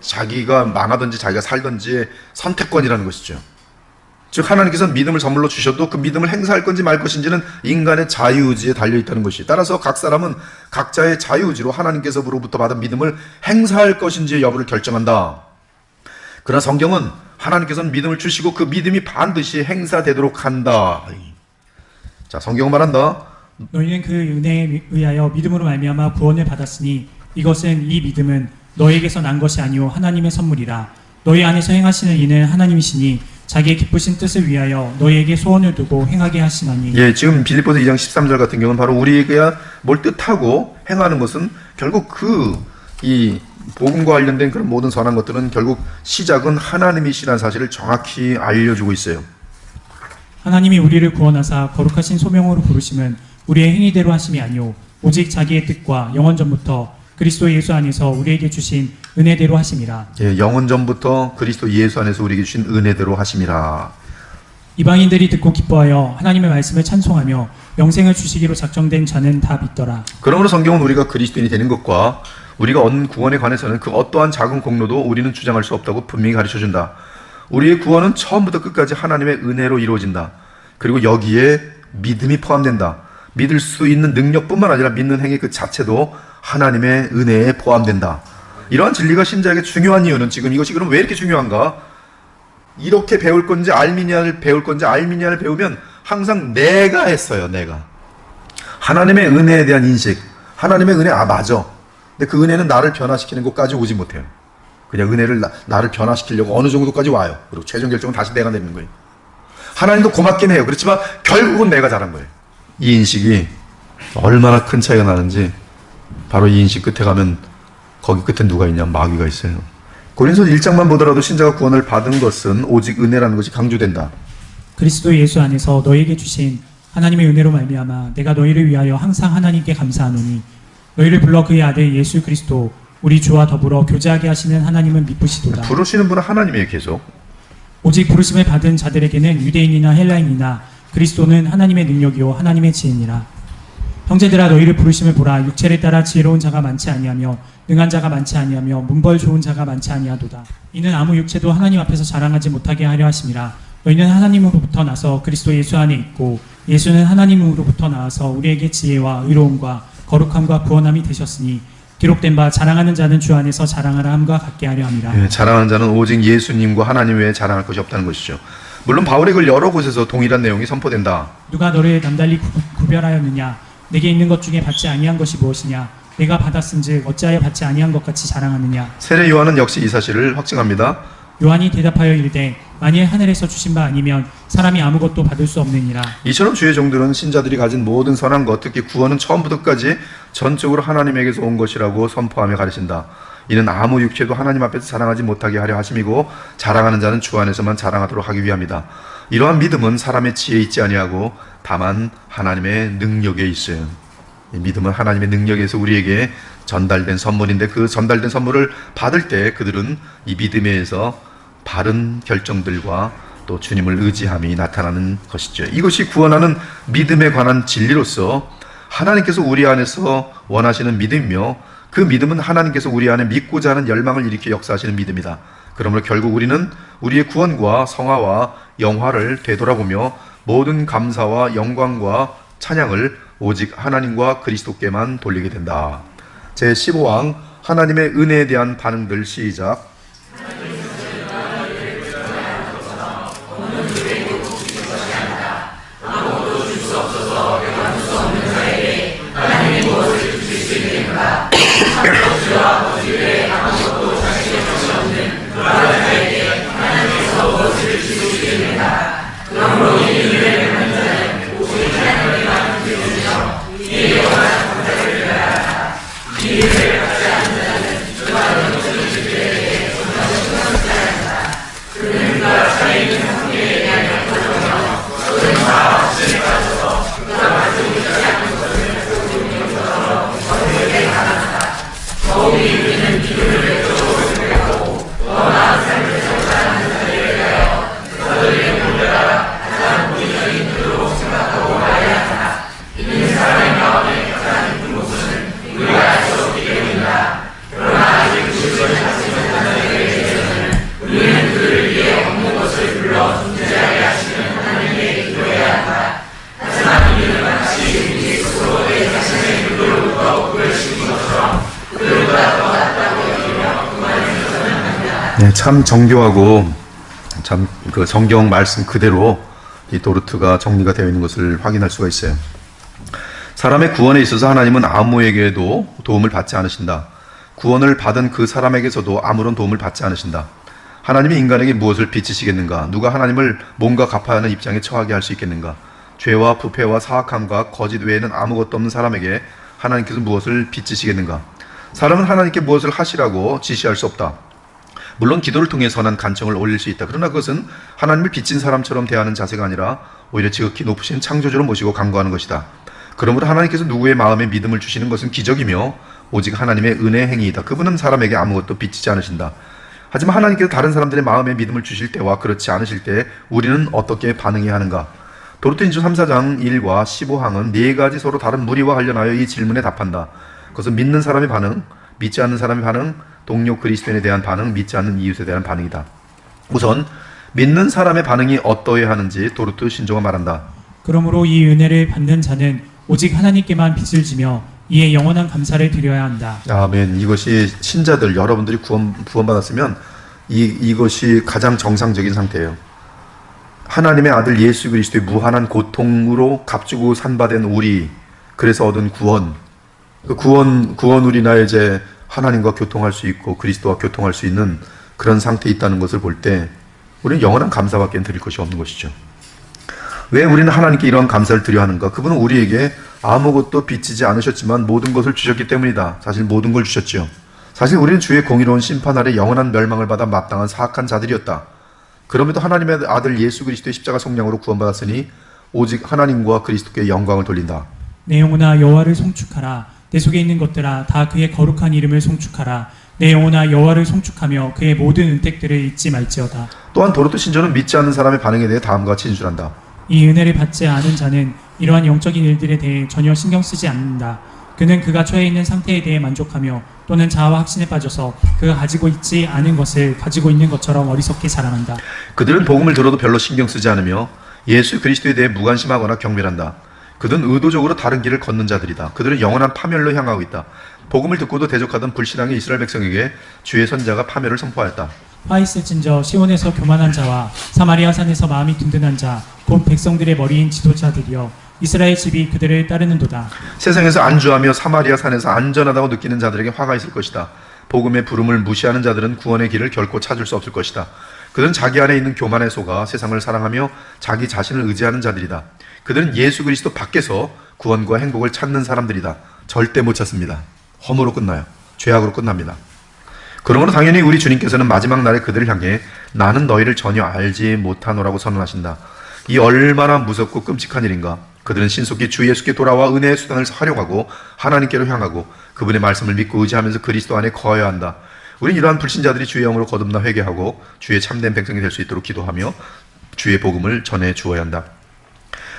자기가 망하든지 자기가 살든지의 선택권이라는 것이죠. 즉 하나님께서 믿음을 선물로 주셔도 그 믿음을 행사할 건지 말 것인지는 인간의 자유의지에 달려있다는 것이, 따라서 각 사람은 각자의 자유의지로 하나님께서로부터 받은 믿음을 행사할 것인지 여부를 결정한다. 그러나 성경은 하나님께서는 믿음을 주시고 그 믿음이 반드시 행사되도록 한다. 자, 성경은 말한다. 너희는 그 은혜에 의하여 믿음으로 말미암아 구원을 받았으니 이것은 이 믿음은 너희에게서 난 것이 아니오 하나님의 선물이라. 너희 안에서 행하시는 이는 하나님이시니 자기의 기쁘신 뜻을 위하여 너희에게 소원을 두고 행하게 하시나니. 예, 지금 빌립보서 2장 13절 같은 경우는 바로 우리에게 뭘 뜻하고 행하는 것은 결국 이 복음과 관련된 그런 모든 선한 것들은 결국 시작은 하나님이시라는 사실을 정확히 알려주고 있어요. 하나님이 우리를 구원하사 거룩하신 소명으로 부르심은 우리의 행위대로 하심이 아니오 오직 자기의 뜻과 영원 전부터 그리스도 예수 안에서 우리에게 주신 은혜대로 하심이라. 예, 영원 전부터 그리스도 예수 안에서 우리에게 주신 은혜대로 하심이라. 이방인들이 듣고 기뻐하여 하나님의 말씀을 찬송하며 영생을 주시기로 작정된 자는 다 믿더라. 그러므로 성경은 우리가 그리스도인이 되는 것과 우리가 얻는 구원에 관해서는 그 어떠한 작은 공로도 우리는 주장할 수 없다고 분명히 가르쳐준다. 우리의 구원은 처음부터 끝까지 하나님의 은혜로 이루어진다. 그리고 여기에 믿음이 포함된다. 믿을 수 있는 능력뿐만 아니라 믿는 행위 그 자체도 하나님의 은혜에 포함된다. 이러한 진리가 신자에게 중요한 이유는 지금 이것이 그럼 왜 이렇게 중요한가? 이렇게 배울 건지 알미니아를 배울 건지 알미니아를 배우면 항상 내가 했어요. 내가. 하나님의 은혜에 대한 인식. 하나님의 은혜 맞아. 근데 그 은혜는 나를 변화시키는 것까지 오지 못해요. 그냥 은혜를 나를 변화시키려고 어느 정도까지 와요. 그리고 최종 결정은 다시 내가 내는 거예요. 하나님도 고맙긴 해요. 그렇지만 결국은 내가 잘한 거예요. 이 인식이 얼마나 큰 차이가 나는지 바로 이 인식 끝에 가면 거기 끝에 누가 있냐? 마귀가 있어요. 고린도서 1장만 보더라도 신자가 구원을 받은 것은 오직 은혜라는 것이 강조된다. 그리스도 예수 안에서 너희에게 주신 하나님의 은혜로 말미암아 내가 너희를 위하여 항상 하나님께 감사하노니 너희를 불러 그의 아들 예수 그리스도 우리 주와 더불어 교제하게 하시는 하나님은 미쁘시도다. 부르시는 분은 하나님이에요. 계속. 오직 부르심을 받은 자들에게는 유대인이나 헬라인이나 그리스도는 하나님의 능력이요 하나님의 지혜니라. 형제들아 너희를 부르심을 보라. 육체를 따라 지혜로운 자가 많지 아니하며 능한 자가 많지 아니하며 문벌 좋은 자가 많지 아니하도다. 이는 아무 육체도 하나님 앞에서 자랑하지 못하게 하려 하심이라. 너희는 하나님으로부터 나서 그리스도 예수 안에 있고 예수는 하나님으로부터 나와서 우리에게 지혜와 의로움과 거룩함과 구원함이 되셨으니 기록된 바 자랑하는 자는 주 안에서 자랑하라 함과 같게 하려 함이라. 자랑하는 자는 오직 예수님과 하나님 외에 자랑할 것이 없다는 것이죠. 물론 바울의 글 여러 곳에서 동일한 내용이 선포된다. 누가 너를 남달리 구별하였느냐? 내게 있는 것 중에 받지 아니한 것이 무엇이냐? 내가 받았은즉 어찌하여 받지 아니한 것 같이 자랑하느냐? 세례 요한은 역시 이 사실을 확증합니다. 요한이 대답하여 이르되 만일 하늘에서 주신 바 아니면 사람이 아무것도 받을 수 없느니라. 이처럼 주의 종들은 신자들이 가진 모든 선한 것, 특히 구원은 처음부터 끝까지 전적으로 하나님에게서 온 것이라고 선포하며 가르친다. 이는 아무 육체도 하나님 앞에서 자랑하지 못하게 하려 하심이고 자랑하는 자는 주 안에서만 자랑하도록 하기 위함이다. 이러한 믿음은 사람의 지혜에 있지 아니하고 다만 하나님의 능력에 있어요. 이 믿음은 하나님의 능력에서 우리에게 전달된 선물인데 그 전달된 선물을 받을 때 그들은 이 믿음에 의해서 바른 결정들과 또 주님을 의지함이 나타나는 것이죠. 이것이 구원하는 믿음에 관한 진리로서 하나님께서 우리 안에서 원하시는 믿음이며 그 믿음은 하나님께서 우리 안에 믿고자 하는 열망을 일으켜 역사하시는 믿음이다. 그러므로 결국 우리는 우리의 구원과 성화와 영화를 되돌아보며 모든 감사와 영광과 찬양을 오직 하나님과 그리스도께만 돌리게 된다. 제15항 하나님의 은혜에 대한 반응들 시작. 참 정교하고 참 그 성경 말씀 그대로 이 도르트가 정리가 되어 있는 것을 확인할 수가 있어요. 사람의 구원에 있어서 하나님은 아무에게도 도움을 받지 않으신다. 구원을 받은 그 사람에게서도 아무런 도움을 받지 않으신다. 하나님이 인간에게 무엇을 빚으시겠는가? 누가 하나님을 뭔가 갚아야 하는 입장에 처하게 할 수 있겠는가? 죄와 부패와 사악함과 거짓 외에는 아무것도 없는 사람에게 하나님께서 무엇을 빚으시겠는가? 사람은 하나님께 무엇을 하시라고 지시할 수 없다. 물론 기도를 통해 선한 간청을 올릴 수 있다. 그러나 그것은 하나님을 빚진 사람처럼 대하는 자세가 아니라 오히려 지극히 높으신 창조주로 모시고 간구하는 것이다. 그러므로 하나님께서 누구의 마음에 믿음을 주시는 것은 기적이며 오직 하나님의 은혜 행위이다. 그분은 사람에게 아무것도 빚지지 않으신다. 하지만 하나님께서 다른 사람들의 마음에 믿음을 주실 때와 그렇지 않으실 때 우리는 어떻게 반응해야 하는가? 도르트인주 3, 4장 1과 15항은 네 가지 서로 다른 무리와 관련하여 이 질문에 답한다. 그것은 믿는 사람의 반응, 믿지 않는 사람의 반응, 동료 그리스도인에 대한 반응, 믿지 않는 이웃에 대한 반응이다. 우선 믿는 사람의 반응이 어떠해야 하는지 도르트 신조가 말한다. 그러므로 이 은혜를 받는 자는 오직 하나님께만 빚을 지며 이에 영원한 감사를 드려야 한다. 아멘. 이것이 신자들 여러분들이 구원받았으면 이것이 가장 정상적인 상태예요. 하나님의 아들 예수 그리스도의 무한한 고통으로 값주고 산바된 우리, 그래서 얻은 구원, 그 구원우리나 이제 하나님과 교통할 수 있고 그리스도와 교통할 수 있는 그런 상태에 있다는 것을 볼 때 우리는 영원한 감사밖에 드릴 것이 없는 것이죠. 왜 우리는 하나님께 이러한 감사를 드려야 하는가? 그분은 우리에게 아무것도 빚지지 않으셨지만 모든 것을 주셨기 때문이다. 사실 모든 걸 주셨죠. 사실 우리는 주의 공의로운 심판 아래 영원한 멸망을 받아 마땅한 사악한 자들이었다. 그럼에도 하나님의 아들 예수 그리스도의 십자가 속량으로 구원받았으니 오직 하나님과 그리스도께 영광을 돌린다. 내 영혼아 여호와를 송축하라. 내 속에 있는 것들아 다 그의 거룩한 이름을 송축하라. 내 영혼아 여호와를 송축하며 그의 모든 은택들을 잊지 말지어다. 또한 도로토 신조는 믿지 않는 사람의 반응에 대해 다음과 같이 진술한다. 이 은혜를 받지 않은 자는 이러한 영적인 일들에 대해 전혀 신경 쓰지 않는다. 그는 그가 처해 있는 상태에 대해 만족하며 또는 자아와 확신에 빠져서 그가 가지고 있지 않은 것을 가지고 있는 것처럼 어리석게 자랑한다. 그들은 복음을 들어도 별로 신경 쓰지 않으며 예수 그리스도에 대해 무관심하거나 경멸한다. 그들은 의도적으로 다른 길을 걷는 자들이다. 그들은 영원한 파멸로 향하고 있다. 복음을 듣고도 대적하던 불신앙의 이스라엘 백성에게 주의 선자가 파멸을 선포하였다. 화 있을진저 시온에서 교만한 자와 사마리아 산에서 마음이 든든한 자 곧 백성들의 머리인 지도자들이여 이스라엘 집이 그들을 따르는도다. 세상에서 안주하며 사마리아 산에서 안전하다고 느끼는 자들에게 화가 있을 것이다. 복음의 부름을 무시하는 자들은 구원의 길을 결코 찾을 수 없을 것이다. 그들은 자기 안에 있는 교만에 속아 세상을 사랑하며 자기 자신을 의지하는 자들이다. 그들은 예수 그리스도 밖에서 구원과 행복을 찾는 사람들이다. 절대 못 찾습니다. 허무로 끝나요. 죄악으로 끝납니다. 그러므로 당연히 우리 주님께서는 마지막 날에 그들을 향해 나는 너희를 전혀 알지 못하노라고 선언하신다. 이 얼마나 무섭고 끔찍한 일인가. 그들은 신속히 주 예수께 돌아와 은혜의 수단을 활용하고 하나님께로 향하고 그분의 말씀을 믿고 의지하면서 그리스도 안에 거해야 한다. 우리는 이러한 불신자들이 주의 영으로 거듭나 회개하고 주의 참된 백성이 될 수 있도록 기도하며 주의 복음을 전해 주어야 한다.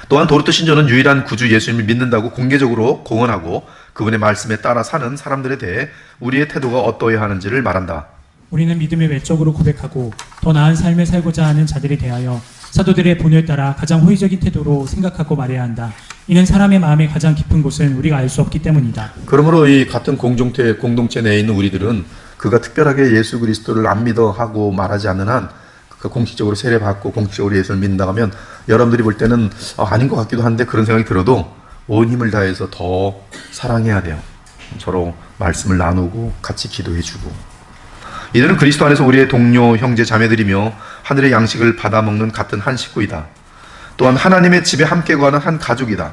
또한 도르토 신조는 유일한 구주 예수님을 믿는다고 공개적으로 공언하고 그분의 말씀에 따라 사는 사람들에 대해 우리의 태도가 어떠해야 하는지를 말한다. 우리는 믿음을 외적으로 고백하고 더 나은 삶을 살고자 하는 자들에 대하여 사도들의 본을 따라 가장 호의적인 태도로 생각하고 말해야 한다. 이는 사람의 마음의 가장 깊은 곳은 우리가 알 수 없기 때문이다. 그러므로 이 같은 공동체 내에 있는 우리들은 그가 특별하게 예수 그리스도를 안 믿어 하고 말하지 않는 한 그 공식적으로 세례받고 공식적으로 예수를 믿는다고 하면 여러분들이 볼 때는 아닌 것 같기도 한데 그런 생각이 들어도 온 힘을 다해서 더 사랑해야 돼요. 서로 말씀을 나누고 같이 기도해주고. 이들은 그리스도 안에서 우리의 동료, 형제, 자매들이며 하늘의 양식을 받아먹는 같은 한 식구이다. 또한 하나님의 집에 함께 거하는 한 가족이다.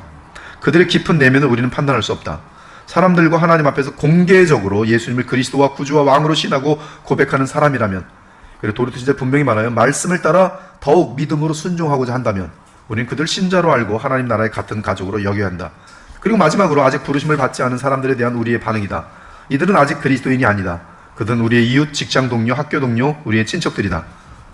그들의 깊은 내면을 우리는 판단할 수 없다. 사람들과 하나님 앞에서 공개적으로 예수님을 그리스도와 구주와 왕으로 신하고 고백하는 사람이라면, 그리고 도르토 신자 분명히 말하여 말씀을 따라 더욱 믿음으로 순종하고자 한다면 우리는 그들 신자로 알고 하나님 나라의 같은 가족으로 여겨야 한다. 그리고 마지막으로 아직 부르심을 받지 않은 사람들에 대한 우리의 반응이다. 이들은 아직 그리스도인이 아니다. 그들은 우리의 이웃, 직장 동료, 학교 동료, 우리의 친척들이다.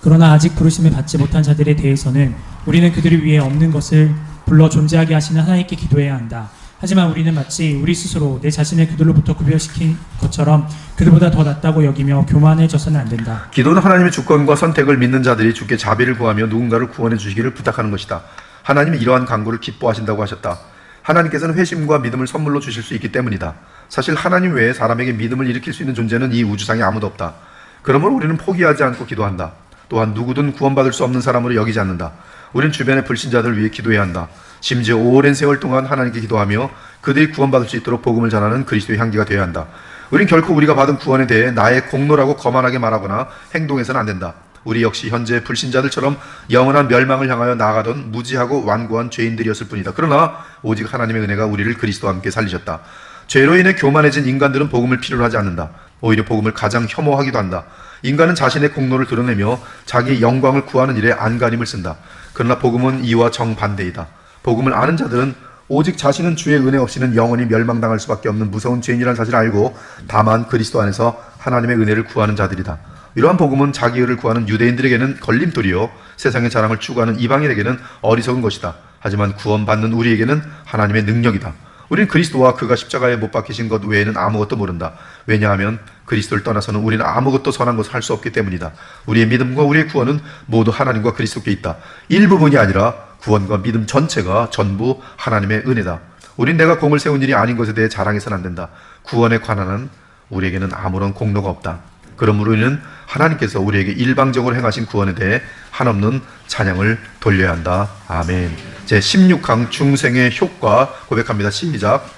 그러나 아직 부르심을 받지 못한 자들에 대해서는 우리는 그들을 위해 없는 것을 불러 존재하게 하시는 하나님께 기도해야 한다. 하지만 우리는 마치 우리 스스로 내 자신을 그들로부터 구별시킨 것처럼 그들보다 더 낫다고 여기며 교만해져서는 안 된다. 기도는 하나님의 주권과 선택을 믿는 자들이 주께 자비를 구하며 누군가를 구원해 주시기를 부탁하는 것이다. 하나님이 이러한 간구를 기뻐하신다고 하셨다. 하나님께서는 회심과 믿음을 선물로 주실 수 있기 때문이다. 사실 하나님 외에 사람에게 믿음을 일으킬 수 있는 존재는 이 우주상에 아무도 없다. 그러므로 우리는 포기하지 않고 기도한다. 또한 누구든 구원받을 수 없는 사람으로 여기지 않는다. 우리는 주변의 불신자들을 위해 기도해야 한다. 심지어 오랜 세월 동안 하나님께 기도하며 그들이 구원받을 수 있도록 복음을 전하는 그리스도의 향기가 되어야 한다. 우린 결코 우리가 받은 구원에 대해 나의 공로라고 거만하게 말하거나 행동해서는 안 된다. 우리 역시 현재 불신자들처럼 영원한 멸망을 향하여 나아가던 무지하고 완고한 죄인들이었을 뿐이다. 그러나 오직 하나님의 은혜가 우리를 그리스도와 함께 살리셨다. 죄로 인해 교만해진 인간들은 복음을 필요로 하지 않는다. 오히려 복음을 가장 혐오하기도 한다. 인간은 자신의 공로를 드러내며 자기 영광을 구하는 일에 안간힘을 쓴다. 그러나 복음은 이와 정반대이다. 복음을 아는 자들은 오직 자신은 주의 은혜 없이는 영원히 멸망당할 수밖에 없는 무서운 죄인이라는 사실을 알고 다만 그리스도 안에서 하나님의 은혜를 구하는 자들이다. 이러한 복음은 자기 의를 구하는 유대인들에게는 걸림돌이요 세상의 자랑을 추구하는 이방인에게는 어리석은 것이다. 하지만 구원받는 우리에게는 하나님의 능력이다. 우리는 그리스도와 그가 십자가에 못 박히신 것 외에는 아무것도 모른다. 왜냐하면 그리스도를 떠나서는 우리는 아무것도 선한 것을 할 수 없기 때문이다. 우리의 믿음과 우리의 구원은 모두 하나님과 그리스도께 있다. 일부분이 아니라 구원과 믿음 전체가 전부 하나님의 은혜다. 우린 내가 공을 세운 일이 아닌 것에 대해 자랑해서는 안 된다. 구원에 관한은 우리에게는 아무런 공로가 없다. 그러므로 우리는 하나님께서 우리에게 일방적으로 행하신 구원에 대해 한없는 찬양을 돌려야 한다. 아멘. 제 16항 중생의 효과 고백합니다. 시작.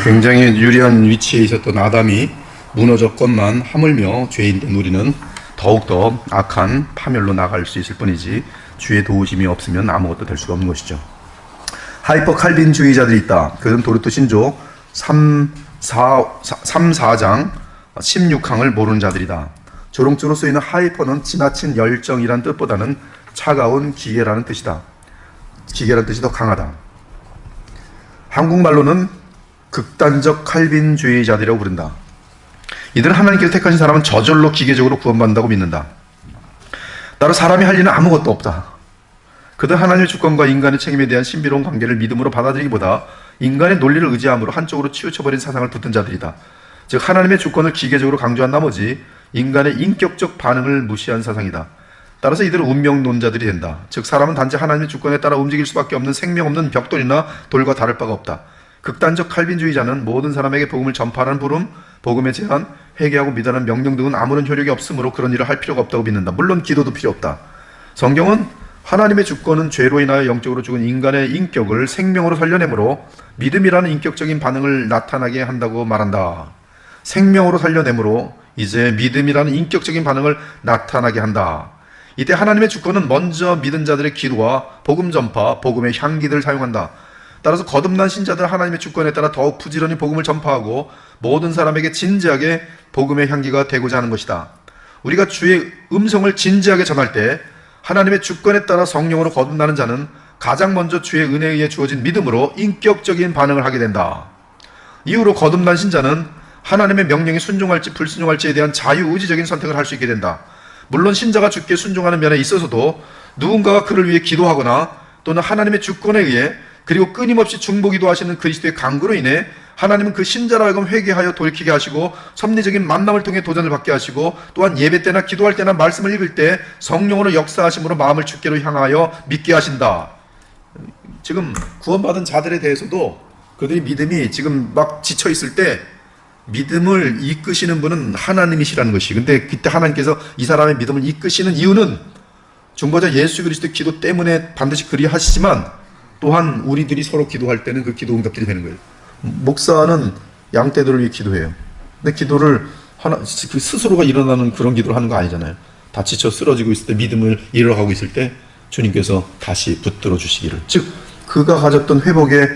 굉장히 유리한 위치에 있었던 아담이 무너졌건만 하물며 죄인된 우리는 더욱더 악한 파멸로 나갈 수 있을 뿐이지 주의 도우심이 없으면 아무것도 될 수가 없는 것이죠. 하이퍼 칼빈주의자들이 있다. 그는 도르토 신조 3, 4장 16항을 모르는 자들이다. 조롱조로 쓰이는 하이퍼는 지나친 열정이란 뜻보다는 차가운 기계라는 뜻이다. 기계라는 뜻이 더 강하다. 한국말로는 극단적 칼빈주의자들이라고 부른다. 이들은 하나님께서 택하신 사람은 저절로 기계적으로 구원받는다고 믿는다. 따로 사람이 할 일은 아무것도 없다. 그들 하나님의 주권과 인간의 책임에 대한 신비로운 관계를 믿음으로 받아들이기보다 인간의 논리를 의지함으로 한쪽으로 치우쳐버린 사상을 붙든 자들이다. 즉 하나님의 주권을 기계적으로 강조한 나머지 인간의 인격적 반응을 무시한 사상이다. 따라서 이들은 운명론자들이 된다. 즉 사람은 단지 하나님의 주권에 따라 움직일 수밖에 없는 생명 없는 벽돌이나 돌과 다를 바가 없다. 극단적 칼빈주의자는 모든 사람에게 복음을 전파하는 부름, 복음의 제한, 회개하고 믿으라는 명령 등은 아무런 효력이 없으므로 그런 일을 할 필요가 없다고 믿는다. 물론 기도도 필요 없다. 성경은 하나님의 주권은 죄로 인하여 영적으로 죽은 인간의 인격을 생명으로 살려내므로 믿음이라는 인격적인 반응을 나타나게 한다고 말한다. 생명으로 살려내므로 이제 믿음이라는 인격적인 반응을 나타나게 한다. 이때 하나님의 주권은 먼저 믿은 자들의 기도와 복음 전파, 복음의 향기들을 사용한다. 따라서 거듭난 신자들 하나님의 주권에 따라 더욱 부지런히 복음을 전파하고 모든 사람에게 진지하게 복음의 향기가 되고자 하는 것이다. 우리가 주의 음성을 진지하게 전할 때 하나님의 주권에 따라 성령으로 거듭나는 자는 가장 먼저 주의 은혜에 의해 주어진 믿음으로 인격적인 반응을 하게 된다. 이후로 거듭난 신자는 하나님의 명령에 순종할지 불순종할지에 대한 자유의지적인 선택을 할 수 있게 된다. 물론 신자가 주께 순종하는 면에 있어서도 누군가가 그를 위해 기도하거나 또는 하나님의 주권에 의해 그리고 끊임없이 중보기도 하시는 그리스도의 강구로 인해 하나님은 그 신자로 하여금 회개하여 돌이키게 하시고 섭리적인 만남을 통해 도전을 받게 하시고 또한 예배 때나 기도할 때나 말씀을 읽을 때 성령으로 역사하심으로 마음을 주께로 향하여 믿게 하신다. 지금 구원받은 자들에 대해서도 그들이 믿음이 지금 막 지쳐 있을 때 믿음을 이끄시는 분은 하나님이시라는 것이. 근데 그때 하나님께서 이 사람의 믿음을 이끄시는 이유는 중보자 예수 그리스도의 기도 때문에 반드시 그리하시지만 또한 우리들이 서로 기도할 때는 그 기도 응답들이 되는 거예요. 목사는 양떼들을 위해 기도해요. 근데 기도를 그 스스로가 일어나는 그런 기도를 하는 거 아니잖아요. 다 지쳐 쓰러지고 있을 때 믿음을 잃어가고 있을 때 주님께서 다시 붙들어 주시기를. 즉 그가 가졌던 회복의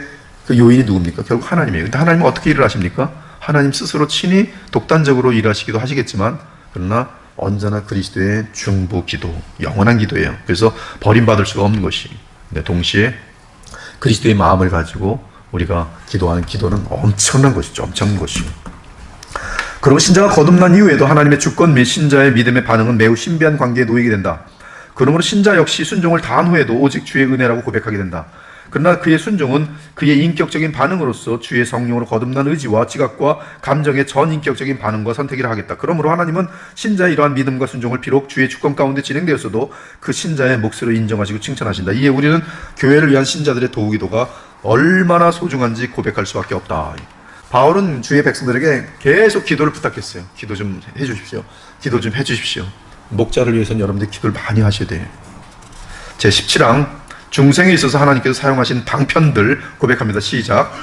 그 요인이 누굽니까? 결국 하나님이에요. 근데 하나님은 어떻게 일을 하십니까? 하나님 스스로 친히 독단적으로 일하시기도 하시겠지만 그러나 언제나 그리스도의 중보 기도, 영원한 기도예요. 그래서 버림받을 수가 없는 것이. 근데 동시에 그리스도의 마음을 가지고 우리가 기도하는 기도는 엄청난 것이죠. 엄청난 것이죠. 그리고 신자가 거듭난 이후에도 하나님의 주권 및 신자의 믿음의 반응은 매우 신비한 관계에 놓이게 된다. 그러므로 신자 역시 순종을 다한 후에도 오직 주의 은혜라고 고백하게 된다. 그러나 그의 순종은 그의 인격적인 반응으로서 주의 성령으로 거듭난 의지와 지각과 감정의 전인격적인 반응과 선택이라 하겠다. 그러므로 하나님은 신자의 이러한 믿음과 순종을 비록 주의 주권 가운데 진행되었어도 그 신자의 몫으로 인정하시고 칭찬하신다. 이에 우리는 교회를 위한 신자들의 도우기도가 얼마나 소중한지 고백할 수밖에 없다. 바울은 주의 백성들에게 계속 기도를 부탁했어요. 기도 좀 해주십시오. 기도 좀 해주십시오. 목자를 위해서는 여러분들이 기도를 많이 하셔야 돼요. 제17항 중생에 있어서 하나님께서 사용하신 방편들 고백합니다. 시작.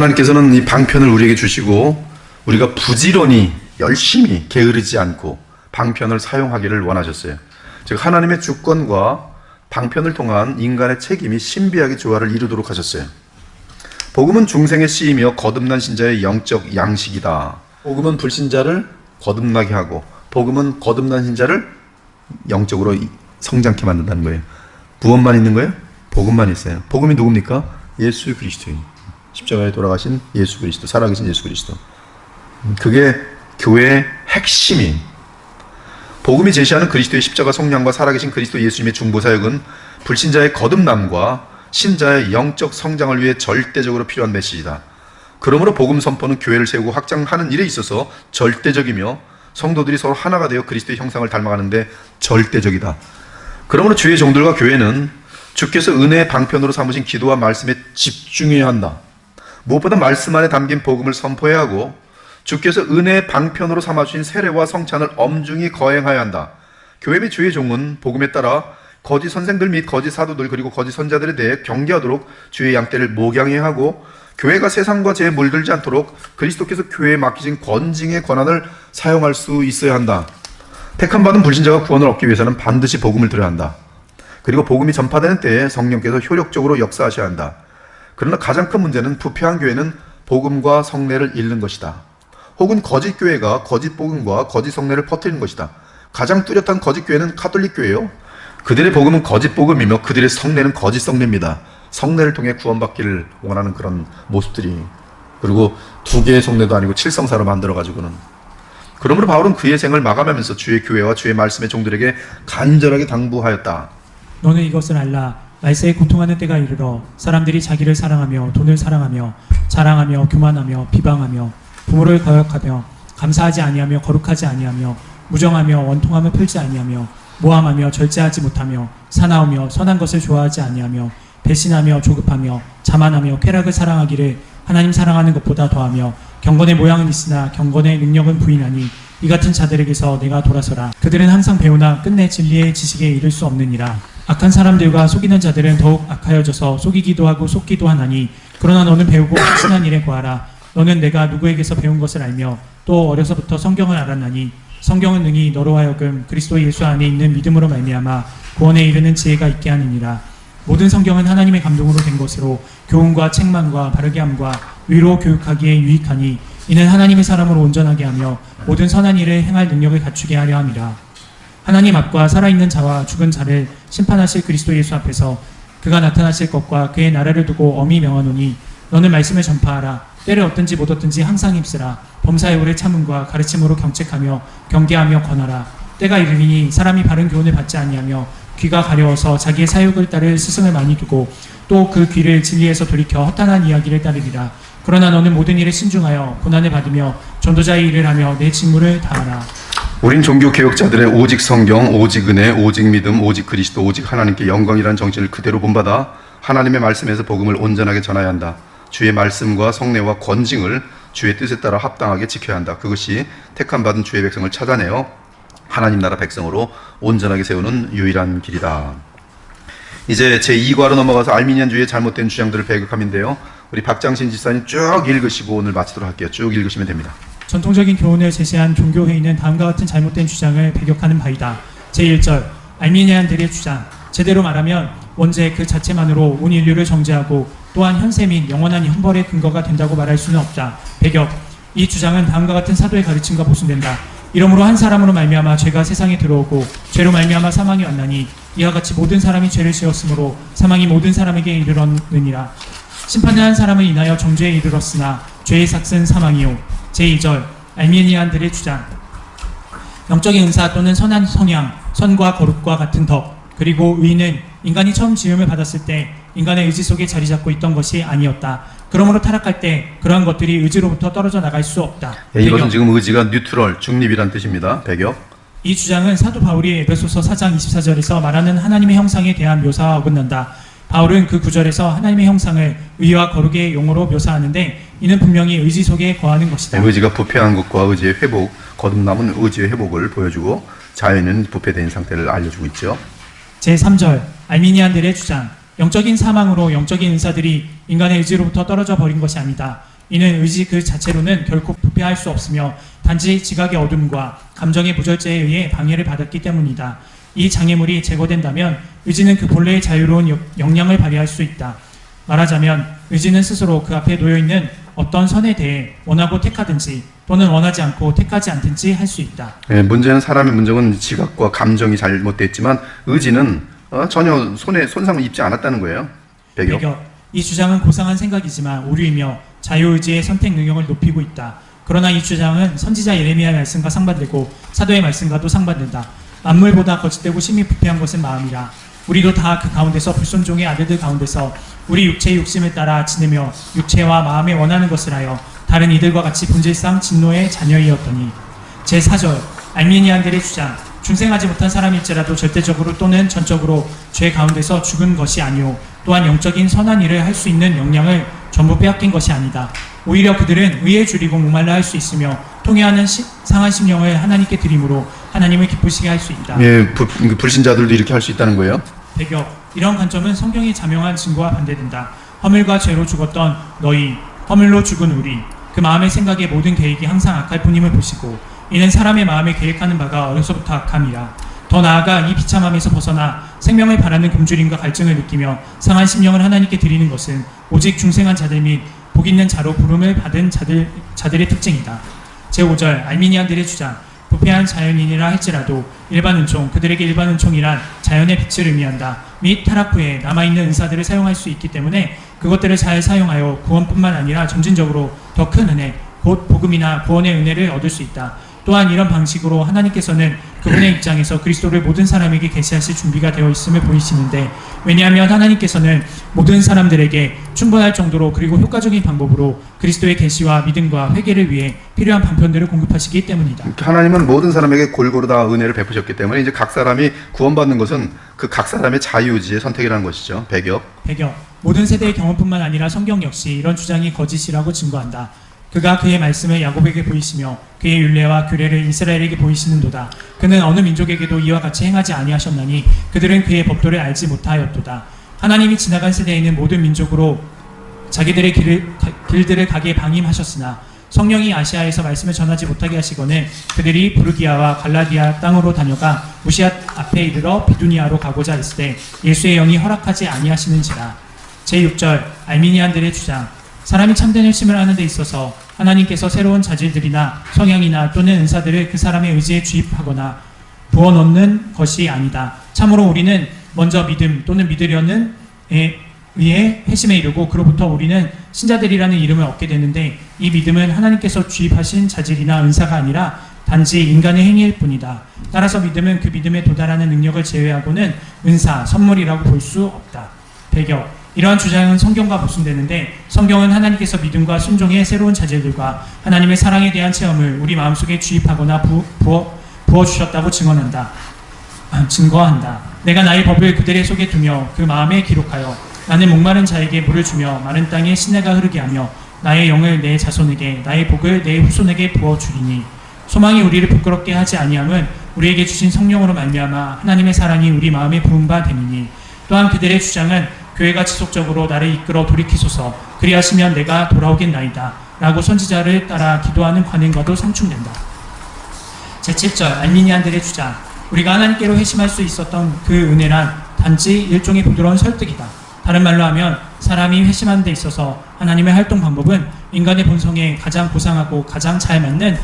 하나님께서는 이 방편을 우리에게 주시고 우리가 부지런히 열심히 게으르지 않고 방편을 사용하기를 원하셨어요. 즉 하나님의 주권과 방편을 통한 인간의 책임이 신비하게 조화를 이루도록 하셨어요. 복음은 중생의 씨이며 거듭난 신자의 영적 양식이다. 복음은 불신자를 거듭나게 하고 복음은 거듭난 신자를 영적으로 성장케 만든다는 거예요. 무엇만 있는 거예요? 복음만 있어요. 복음이 누굽니까? 예수 그리스도인. 십자가에 돌아가신 예수 그리스도, 살아계신 예수 그리스도. 그게 교회의 핵심이. 복음이 제시하는 그리스도의 십자가 속량과 살아계신 그리스도 예수님의 중보사역은 불신자의 거듭남과 신자의 영적 성장을 위해 절대적으로 필요한 메시지다. 그러므로 복음 선포는 교회를 세우고 확장하는 일에 있어서 절대적이며 성도들이 서로 하나가 되어 그리스도의 형상을 닮아가는데 절대적이다. 그러므로 주의 종들과 교회는 주께서 은혜의 방편으로 삼으신 기도와 말씀에 집중해야 한다. 무엇보다 말씀 안에 담긴 복음을 선포해야 하고 주께서 은혜의 방편으로 삼아주신 세례와 성찬을 엄중히 거행해야 한다. 교회 및 주의 종은 복음에 따라 거짓 선생들 및 거짓 사도들 그리고 거짓 선자들에 대해 경계하도록 주의 양떼를 목양해야 하고 교회가 세상과 죄에 물들지 않도록 그리스도께서 교회에 맡기신 권징의 권한을 사용할 수 있어야 한다. 택함받은 불신자가 구원을 얻기 위해서는 반드시 복음을 들어야 한다. 그리고 복음이 전파되는 때에 성령께서 효력적으로 역사하셔야 한다. 그러나 가장 큰 문제는 부패한 교회는 복음과 성례를 잃는 것이다. 혹은 거짓 교회가 거짓 복음과 거짓 성례를 퍼뜨리는 것이다. 가장 뚜렷한 거짓 교회는 가톨릭 교회예요. 그들의 복음은 거짓 복음이며 그들의 성례는 거짓 성례입니다. 성례를 통해 구원받기를 원하는 그런 모습들이. 그리고 2개의 성례도 아니고 7성사로 만들어가지고는. 그러므로 바울은 그의 생을 마감하면서 주의 교회와 주의 말씀의 종들에게 간절하게 당부하였다. 너는 이것을 알라. 말세에 고통하는 때가 이르러 사람들이 자기를 사랑하며 돈을 사랑하며 자랑하며 교만하며 비방하며 부모를 거역하며 감사하지 아니하며 거룩하지 아니하며 무정하며 원통함을 풀지 아니하며 모함하며 절제하지 못하며 사나우며 선한 것을 좋아하지 아니하며 배신하며 조급하며 자만하며 쾌락을 사랑하기를 하나님 사랑하는 것보다 더하며 경건의 모양은 있으나 경건의 능력은 부인하니 이 같은 자들에게서 내가 돌아서라. 그들은 항상 배우나 끝내 진리의 지식에 이를 수 없느니라. 악한 사람들과 속이는 자들은 더욱 악하여져서 속이기도 하고 속기도 하나니 그러나 너는 배우고 확신한 일에 구하라. 너는 내가 누구에게서 배운 것을 알며 또 어려서부터 성경을 알았나니 성경은 능히 너로 하여금 그리스도 예수 안에 있는 믿음으로 말미암아 구원에 이르는 지혜가 있게 하느니라. 모든 성경은 하나님의 감동으로 된 것으로 교훈과 책망과 바르게 함과 위로 교육하기에 유익하니 이는 하나님의 사람으로 온전하게 하며 모든 선한 일을 행할 능력을 갖추게 하려 함이라. 하나님 앞과 살아있는 자와 죽은 자를 심판하실 그리스도 예수 앞에서 그가 나타나실 것과 그의 나라를 두고 엄히 명하노니 너는 말씀을 전파하라. 때를 얻든지 못 얻든지 항상 힘쓰라. 범사의 오래 참음과 가르침으로 경책하며 경계하며 권하라. 때가 이르리니 사람이 바른 교훈을 받지 아니하며 귀가 가려워서 자기의 사욕을 따를 스승을 많이 두고 또 그 귀를 진리에서 돌이켜 허탄한 이야기를 따르리라. 그러나 너는 모든 일에 신중하여 고난을 받으며 전도자의 일을 하며 내 직무를 다하라. 우린 종교 개혁자들의 오직 성경, 오직 은혜, 오직 믿음, 오직 그리스도, 오직 하나님께 영광이라는 정신을 그대로 본받아 하나님의 말씀에서 복음을 온전하게 전해야 한다. 주의 말씀과 성례와 권징을 주의 뜻에 따라 합당하게 지켜야 한다. 그것이 택함 받은 주의 백성을 찾아내어 하나님 나라 백성으로 온전하게 세우는 유일한 길이다. 이제 제2과로 넘어가서 알미니안주의의 잘못된 주장들을 배격함인데요. 우리 박장신 집사님 쭉 읽으시고 오늘 마치도록 할게요. 쭉 읽으시면 됩니다. 전통적인 교훈을 제시한 종교회의는 다음과 같은 잘못된 주장을 배격하는 바이다. 제1절 알미니안들의 주장. 제대로 말하면 원죄 그 자체만으로 온 인류를 정죄하고 또한 현세 및 영원한 형벌의 근거가 된다고 말할 수는 없다. 배격. 이 주장은 다음과 같은 사도의 가르침과 모순된다. 이러므로 한 사람으로 말미암아 죄가 세상에 들어오고 죄로 말미암아 사망이 왔나니 이와 같이 모든 사람이 죄를 지었으므로 사망이 모든 사람에게 이르렀느니라. 심판은 한 사람을 인하여 정죄에 이르렀으나 죄의 삭은 사망이요. 제2절 알미니안들의 주장. 영적인 은사 또는 선한 성향, 선과 거룩과 같은 덕, 그리고 의는 인간이 처음 지음을 받았을 때 인간의 의지 속에 자리 잡고 있던 것이 아니었다. 그러므로 타락할 때 그러한 것들이 의지로부터 떨어져 나갈 수 없다. 이것은 지금 의지가 뉴트럴, 중립이란 뜻입니다. 배격. 이 주장은 사도 바울이 에베소서 4장 24절에서 말하는 하나님의 형상에 대한 묘사와 어긋난다. 바울은 그 구절에서 하나님의 형상을 의와 거룩의 용어로 묘사하는데 이는 분명히 의지 속에 거하는 것이다. 의지가 부패한 것과 의지의 회복, 거듭남은 의지의 회복을 보여주고 자유는 부패된 상태를 알려주고 있죠. 제3절 알미니안들의 주장. 영적인 사망으로 영적인 은사들이 인간의 의지로부터 떨어져 버린 것이 아니다. 이는 의지 그 자체로는 결코 부패할 수 없으며 단지 지각의 어둠과 감정의 무절제에 의해 방해를 받았기 때문이다. 이 장애물이 제거된다면 의지는 그 본래의 자유로운 역량을 발휘할 수 있다. 말하자면 의지는 스스로 그 앞에 놓여있는 어떤 선에 대해 원하고 택하든지 또는 원하지 않고 택하지 않든지 할 수 있다. 문제는 사람의 문제는 지각과 감정이 잘못됐지만 의지는 전혀 손상을 입지 않았다는 거예요. 배격. 이 주장은 고상한 생각이지만 오류이며 자유의지의 선택 능력을 높이고 있다. 그러나 이 주장은 선지자 예레미야의 말씀과 상반되고 사도의 말씀과도 상반된다. 만물보다 거짓되고 심히 부패한 것은 마음이라. 우리도 다 그 가운데서 불순종의 아들들 가운데서 우리 육체의 욕심을 따라 지내며 육체와 마음에 원하는 것을 하여 다른 이들과 같이 본질상 진노의 자녀이었더니. 제4절 알미니안들의 주장. 중생하지 못한 사람일지라도 절대적으로 또는 전적으로 죄 가운데서 죽은 것이 아니오 또한 영적인 선한 일을 할 수 있는 역량을 전부 빼앗긴 것이 아니다. 오히려 그들은 의에 줄이고 목말라 할 수 있으며 통회하는 상한 심령을 하나님께 드림으로 하나님을 기쁘시게 할 수 있다. 불신자들도 이렇게 할 수 있다는 거예요. 배격. 이런 관점은 성경이 자명한 증거와 반대된다. 허물과 죄로 죽었던 너희, 허물로 죽은 우리, 그 마음의 생각의 모든 계획이 항상 악할 뿐임을 보시고 이는 사람의 마음에 계획하는 바가 어려서부터 악함이라. 더 나아가 이 비참함에서 벗어나 생명을 바라는 굶주림과 갈증을 느끼며 상한 심령을 하나님께 드리는 것은 오직 중생한 자들 및 복 있는 자로 부름을 받은 자들의 특징이다. 제5절 알미니안들의 주장. 부패한 자연인이라 할지라도 일반 은총, 그들에게 일반 은총이란 자연의 빛을 의미한다. 및 타락 후에 남아있는 은사들을 사용할 수 있기 때문에 그것들을 잘 사용하여 구원뿐만 아니라 점진적으로 더 큰 은혜, 곧 복음이나 구원의 은혜를 얻을 수 있다. 또한 이런 방식으로 하나님께서는 그분의 입장에서 그리스도를 모든 사람에게 계시하실 준비가 되어 있음을 보이시는데, 왜냐하면 하나님께서는 모든 사람들에게 충분할 정도로 그리고 효과적인 방법으로 그리스도의 계시와 믿음과 회개를 위해 필요한 방편들을 공급하시기 때문이다. 하나님은 모든 사람에게 골고루 다 은혜를 베푸셨기 때문에 이제 각 사람이 구원받는 것은 그 각 사람의 자유의지의 선택이라는 것이죠. 배격. 모든 세대의 경험뿐만 아니라 성경 역시 이런 주장이 거짓이라고 증거한다. 그가 그의 말씀을 야곱에게 보이시며 그의 율례와 규례를 이스라엘에게 보이시는도다. 그는 어느 민족에게도 이와 같이 행하지 아니하셨나니 그들은 그의 법도를 알지 못하였도다. 하나님이 지나간 세대에는 모든 민족으로 자기들의 길들을 가게 방임하셨으나 성령이 아시아에서 말씀을 전하지 못하게 하시거늘 그들이 부르기아와 갈라디아 땅으로 다녀가 무시앗 앞에 이르러 비두니아로 가고자 했을 때 예수의 영이 허락하지 아니하시는지라. 제6절 알미니안들의 주장. 사람이 참된 열심을 하는 데 있어서 하나님께서 새로운 자질들이나 성향이나 또는 은사들을 그 사람의 의지에 주입하거나 부어넣는 것이 아니다. 참으로 우리는 먼저 믿음 또는 믿으려는 의에 회심에 이르고 그로부터 우리는 신자들이라는 이름을 얻게 되는데, 이 믿음은 하나님께서 주입하신 자질이나 은사가 아니라 단지 인간의 행위일 뿐이다. 따라서 믿음은 그 믿음에 도달하는 능력을 제외하고는 은사, 선물이라고 볼 수 없다. 배경. 이러한 주장은 성경과 모순되는데, 성경은 하나님께서 믿음과 순종의 새로운 자질들과 하나님의 사랑에 대한 체험을 우리 마음속에 주입하거나 부어주셨다고 증거한다. 내가 나의 법을 그들의 속에 두며 그 마음에 기록하여 나는 목마른 자에게 물을 주며 마른 땅에 시내가 흐르게 하며 나의 영을 내 자손에게 나의 복을 내 후손에게 부어주리니, 소망이 우리를 부끄럽게 하지 아니함은 우리에게 주신 성령으로 말미암아 하나님의 사랑이 우리 마음에 부은 바 됨이니, 또한 그들의 주장은 교회가 지속적으로 나를 이끌어 돌이키소서 그리하시면 내가 돌아오겠나이다 라고 선지자를 따라 기도하는 관행과도 상충된다. 제7절 알미니안들의 주장. 우리가 하나님께로 회심할 수 있었던 그 은혜란 단지 일종의 부드러운 설득이다. 다른 말로 하면 사람이 회심하는 데 있어서 하나님의 활동 방법은 인간의 본성에 가장 고상하고 가장 잘 맞는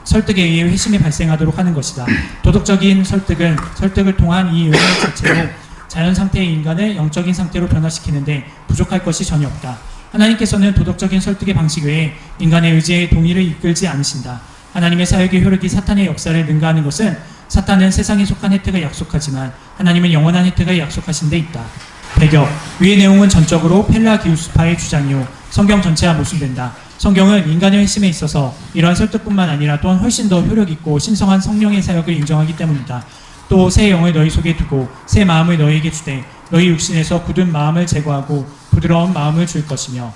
설득에 의해 회심이 발생하도록 하는 것이다. 도덕적인 설득을 통한 이 은혜 자체로 자연 상태의 인간을 영적인 상태로 변화시키는데 부족할 것이 전혀 없다. 하나님께서는 도덕적인 설득의 방식 외에 인간의 의지에 동의를 이끌지 않으신다. 하나님의 사역의 효력이 사탄의 역사를 능가하는 것은, 사탄은 세상에 속한 혜택을 약속하지만 하나님은 영원한 혜택을 약속하신 데 있다. 배경. 위의 내용은 전적으로 펠라기우스파의 주장이요 성경 전체와 모순된다. 성경은 인간의 회심에 있어서 이러한 설득뿐만 아니라 또한 훨씬 더 효력있고 신성한 성령의 사역을 인정하기 때문이다. 또 새 영을 너희 속에 두고 새 마음을 너희에게 주되 너희 육신에서 굳은 마음을 제거하고 부드러운 마음을 줄 것이며.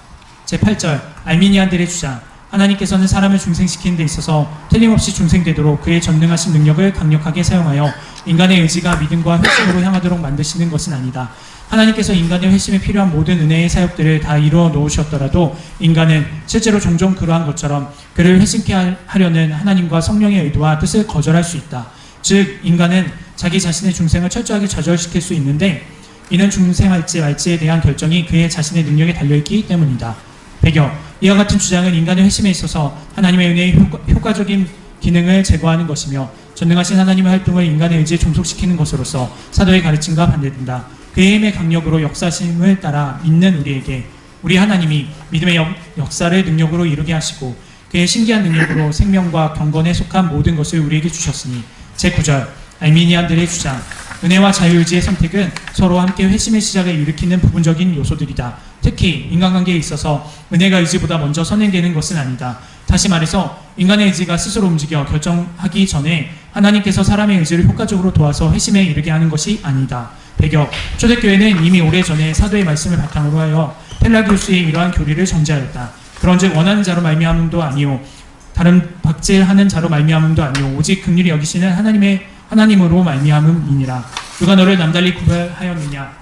제8절 알미니안들의 주장. 하나님께서는 사람을 중생시키는 데 있어서 틀림없이 중생되도록 그의 전능하신 능력을 강력하게 사용하여 인간의 의지가 믿음과 회심으로 향하도록 만드시는 것은 아니다. 하나님께서 인간의 회심에 필요한 모든 은혜의 사역들을 다 이루어 놓으셨더라도 인간은 실제로 종종 그러한 것처럼 그를 회심케 하려는 하나님과 성령의 의도와 뜻을 거절할 수 있다. 즉 인간은 자기 자신의 중생을 철저하게 좌절시킬 수 있는데, 이는 중생할지 말지에 대한 결정이 그의 자신의 능력에 달려있기 때문이다. 배경. 이와 같은 주장은 인간의 회심에 있어서 하나님의 은혜의 효과적인 기능을 제거하는 것이며 전능하신 하나님의 활동을 인간의 의지에 종속시키는 것으로서 사도의 가르침과 반대된다. 그의 힘의 강력으로 역사심을 따라 믿는 우리에게 우리 하나님이 믿음의 역사를 능력으로 이루게 하시고 그의 신기한 능력으로 생명과 경건에 속한 모든 것을 우리에게 주셨으니. 제9절 알미니안들의 주장. 은혜와 자유의지의 선택은 서로 함께 회심의 시작을 일으키는 부분적인 요소들이다. 특히 인간관계에 있어서 은혜가 의지보다 먼저 선행되는 것은 아니다. 다시 말해서 인간의 의지가 스스로 움직여 결정하기 전에 하나님께서 사람의 의지를 효과적으로 도와서 회심에 이르게 하는 것이 아니다. 배경. 초대교회는 이미 오래전에 사도의 말씀을 바탕으로 하여 펠라기우스의 이러한 교리를 전제하였다. 그런즉 원하는 자로 말미암음도 아니요 다른 박제하는 자로 말미암음도 아니요 오직 긍휼히 여기시는 하나님으로 말미암음이니라. 누가 너를 남달리 구별하였느냐?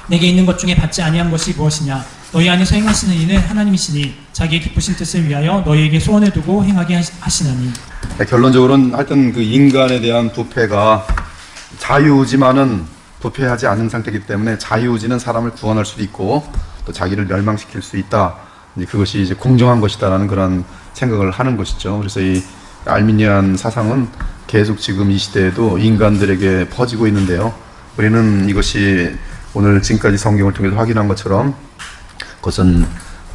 내게 있는 것 중에 받지 아니한 것이 무엇이냐? 너희 안에서 행하시는 이는 하나님이시니 자기의 기쁘신 뜻을 위하여 너희에게 소원을 두고 행하게 하시나니. 결론적으로는 하여튼 그 인간에 대한 부패가 자유의지만은 부패하지 않은 상태이기 때문에 자유의지는 사람을 구원할 수도 있고 또 자기를 멸망시킬 수 있다. 그것이 이제 공정한 것이다라는 그런 생각을 하는 것이죠. 그래서 이 알미니안 사상은 계속 지금 이 시대에도 인간들에게 퍼지고 있는데요. 우리는 이것이 오늘 지금까지 성경을 통해서 확인한 것처럼 그것은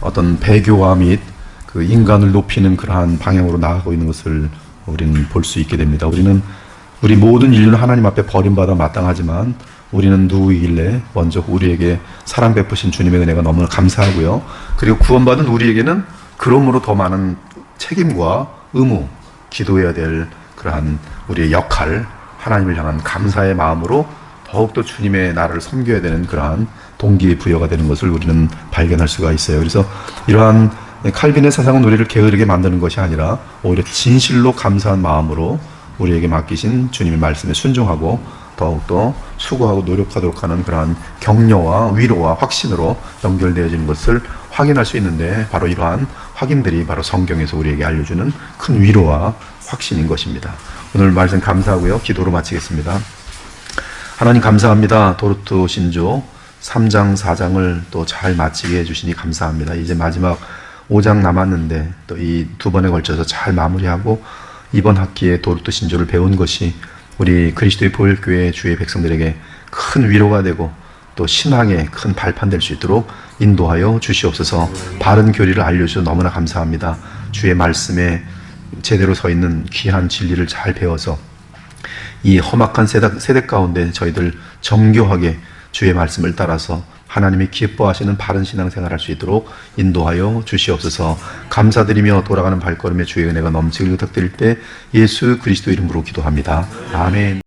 어떤 배교화 및 그 인간을 높이는 그러한 방향으로 나아가고 있는 것을 우리는 볼 수 있게 됩니다. 우리 모든 인류는 하나님 앞에 버림받아 마땅하지만 우리는 누구이길래 먼저 우리에게 사랑 베푸신 주님의 은혜가 너무나 감사하고요. 그리고 구원받은 우리에게는 그러므로 더 많은 책임과 의무, 기도해야 될 그러한 우리의 역할, 하나님을 향한 감사의 마음으로 더욱더 주님의 나라를 섬겨야 되는 그러한 동기부여가 되는 것을 우리는 발견할 수가 있어요. 그래서 이러한 칼빈의 사상은 우리를 게으르게 만드는 것이 아니라 오히려 진실로 감사한 마음으로 우리에게 맡기신 주님의 말씀에 순종하고 더욱더 수고하고 노력하도록 하는 그러한 격려와 위로와 확신으로 연결되어지는 것을 확인할 수 있는데, 바로 이러한 확인들이 바로 성경에서 우리에게 알려주는 큰 위로와 확신인 것입니다. 오늘 말씀 감사하고요. 기도로 마치겠습니다. 하나님 감사합니다. 도르트 신조 3장 4장을 또 잘 마치게 해주시니 감사합니다. 이제 마지막 5장 남았는데 또 이 두 번에 걸쳐서 잘 마무리하고 이번 학기에 도르트 신조를 배운 것이 우리 그리스도의 보혈교회 주의 백성들에게 큰 위로가 되고 또 신앙의 큰 발판 될 수 있도록 인도하여 주시옵소서. 바른 교리를 알려주셔서 너무나 감사합니다. 주의 말씀에 제대로 서 있는 귀한 진리를 잘 배워서 이 험악한 세대 가운데 저희들 정교하게 주의 말씀을 따라서 하나님이 기뻐하시는 바른 신앙생활할 수 있도록 인도하여 주시옵소서. 감사드리며 돌아가는 발걸음에 주의 은혜가 넘치길 부탁드릴 때 예수 그리스도 이름으로 기도합니다. 아멘.